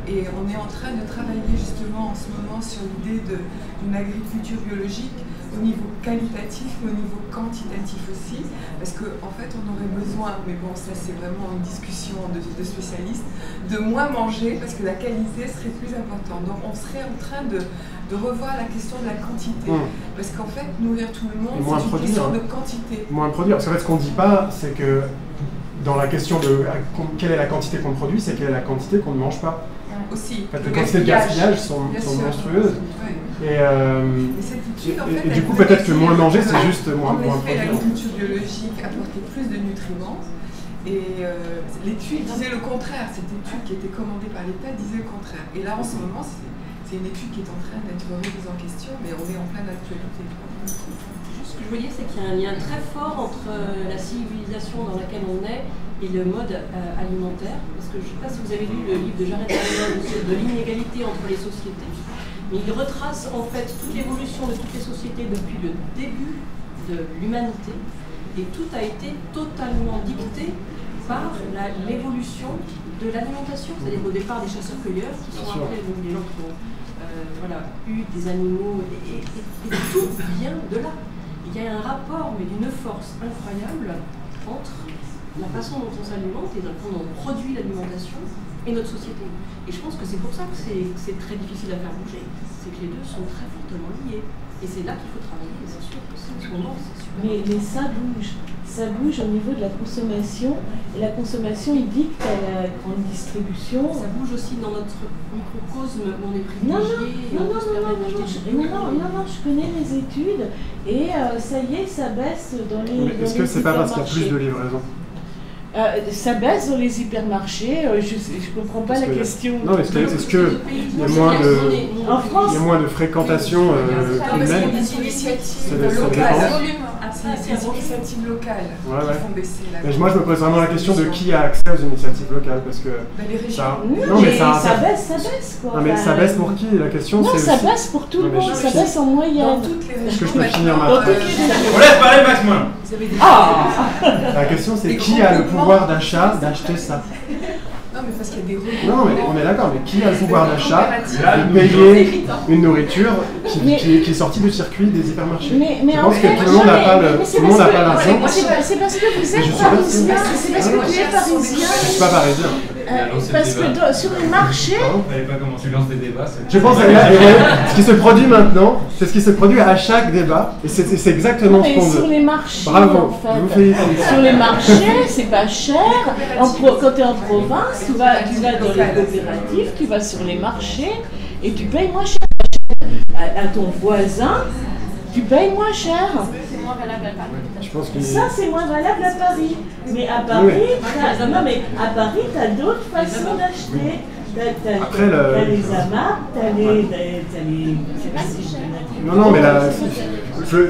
Et on est en train de travailler justement en ce moment sur l'idée d'une agriculture biologique au niveau qualitatif mais au niveau quantitatif aussi, parce qu'en fait on aurait besoin, mais bon ça c'est vraiment une discussion de spécialistes, de moins manger parce que la qualité serait plus importante. Donc on serait en train de revoir la question de la quantité, parce qu'en fait nourrir tout le monde c'est une question de quantité. Moins produire, parce qu'en fait ce qu'on ne dit pas c'est que dans la question de quelle est la quantité qu'on produit, c'est quelle est la quantité qu'on ne mange pas. aussi. En fait, les quantités de gaspillage sont monstrueuses. Ouais. Et du coup, peut-être que moins manger, c'est juste moins produire. produire. L'agriculture biologique apportait plus de nutriments. Et l'étude disait le contraire. Cette étude qui était commandée par l'État disait le contraire. Et là, en ce moment, c'est une étude qui est en train d'être remise en question, mais on est en pleine actualité. Ce que je voyais, c'est qu'il y a un lien très fort entre la civilisation dans laquelle on est et le mode alimentaire. Parce que je ne sais pas si vous avez lu le livre de Jared Diamond de l'inégalité entre les sociétés. Mais il retrace en fait toute l'évolution de toutes les sociétés depuis le début de l'humanité. Et tout a été totalement dicté par l'évolution de l'alimentation. C'est-à-dire au départ des chasseurs-cueilleurs qui sont après donc, des gens qui ont eu des animaux. Et tout vient de là. Il y a un rapport, mais d'une force incroyable, entre la façon dont on s'alimente et la façon dont on produit l'alimentation et notre société. Et je pense que c'est pour ça que c'est très difficile à faire bouger. C'est que les deux sont très fortement liés. Et c'est là qu'il faut travailler, et c'est sûr que c'est en ce moment, c'est super. Mais ça bouge. Ça bouge au niveau de la consommation. Et la consommation, il dicte à la grande distribution. Ça bouge aussi dans notre microcosme où on est privilégié. Non, je connais les études. Et ça y est, ça baisse dans les. Est-ce que c'est pas parce qu'il y a plus de livraison? Ça baisse dans les hypermarchés, je ne comprends pas la question. Non, est-ce qu'il y a moins de fréquentation humaine? C'est des initiatives locales qui font baisser la... Mais moi, je me pose vraiment la question de qui a accès aux initiatives locales, parce que... les régions. Non, mais ça baisse, quoi. Non, mais ça baisse pour qui? La question, c'est... Non, ça baisse pour tout le monde, ça baisse en moyenne. Est-ce que je peux finir ma phrase? On laisse parler Max Moulin. La question, c'est qui a le pouvoir d'achat d'acheter ça? Non, mais parce qu'il y a des regroupements. Non, mais on est d'accord, mais qui a le pouvoir d'achat de payer une nourriture qui est sortie du circuit des hypermarchés? Je pense que tout le monde n'a pas l'argent. C'est parce que vous êtes parisien. C'est parce que vous êtes parisien. Je ne suis pas parisien. Parce que sur les marchés... Tu lances des débats. Je pense que ce qui se produit maintenant, c'est ce qui se produit à chaque débat, et c'est exactement ce qu'on veut. Sur les marchés, bravo, en fait. Sur les marchés, c'est pas cher. Quand tu es en province, tu vas dans les coopératives, tu vas sur les marchés, et tu payes moins cher. À ton voisin, tu payes moins cher. C'est moins valable à Paris. Je pense que... Ça, c'est moins valable à Paris. Mais à Paris, t'as d'autres façons d'acheter. T'as les amas, t'as les... Non, mais là...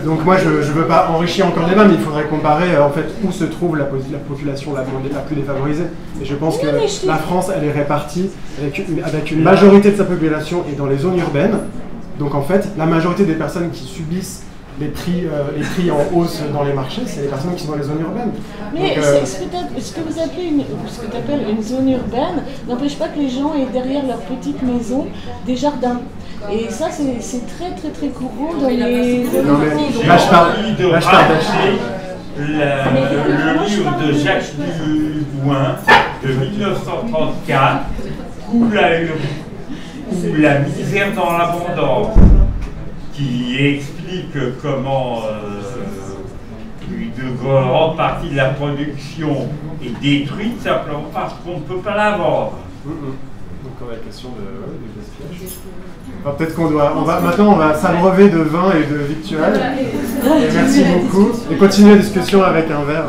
Donc moi, je ne veux pas enrichir encore le débat, mais il faudrait comparer en fait où se trouve la population la plus défavorisée. Et je pense que la France, elle est répartie avec une majorité de sa population et dans les zones urbaines. Donc en fait, la majorité des personnes qui subissent les prix en hausse dans les marchés, c'est les personnes qui sont dans les zones urbaines. Mais ce que vous appelez ce que tu appelles une zone urbaine n'empêche pas que les gens aient derrière leur petite maison des jardins. Et ça, c'est très très très courant dans les... Non, mais là, je parle d'acheter. Le livre de Jacques Dubouin de 1934 où la misère dans l'abondance, qui explique comment une grande partie de la production est détruite simplement parce qu'on ne peut pas la vendre. Donc on a la question de gaspillage. Enfin, peut-être maintenant on va s'abreuver de vin et de victuailles. Et merci beaucoup. Et continuer la discussion avec un verre.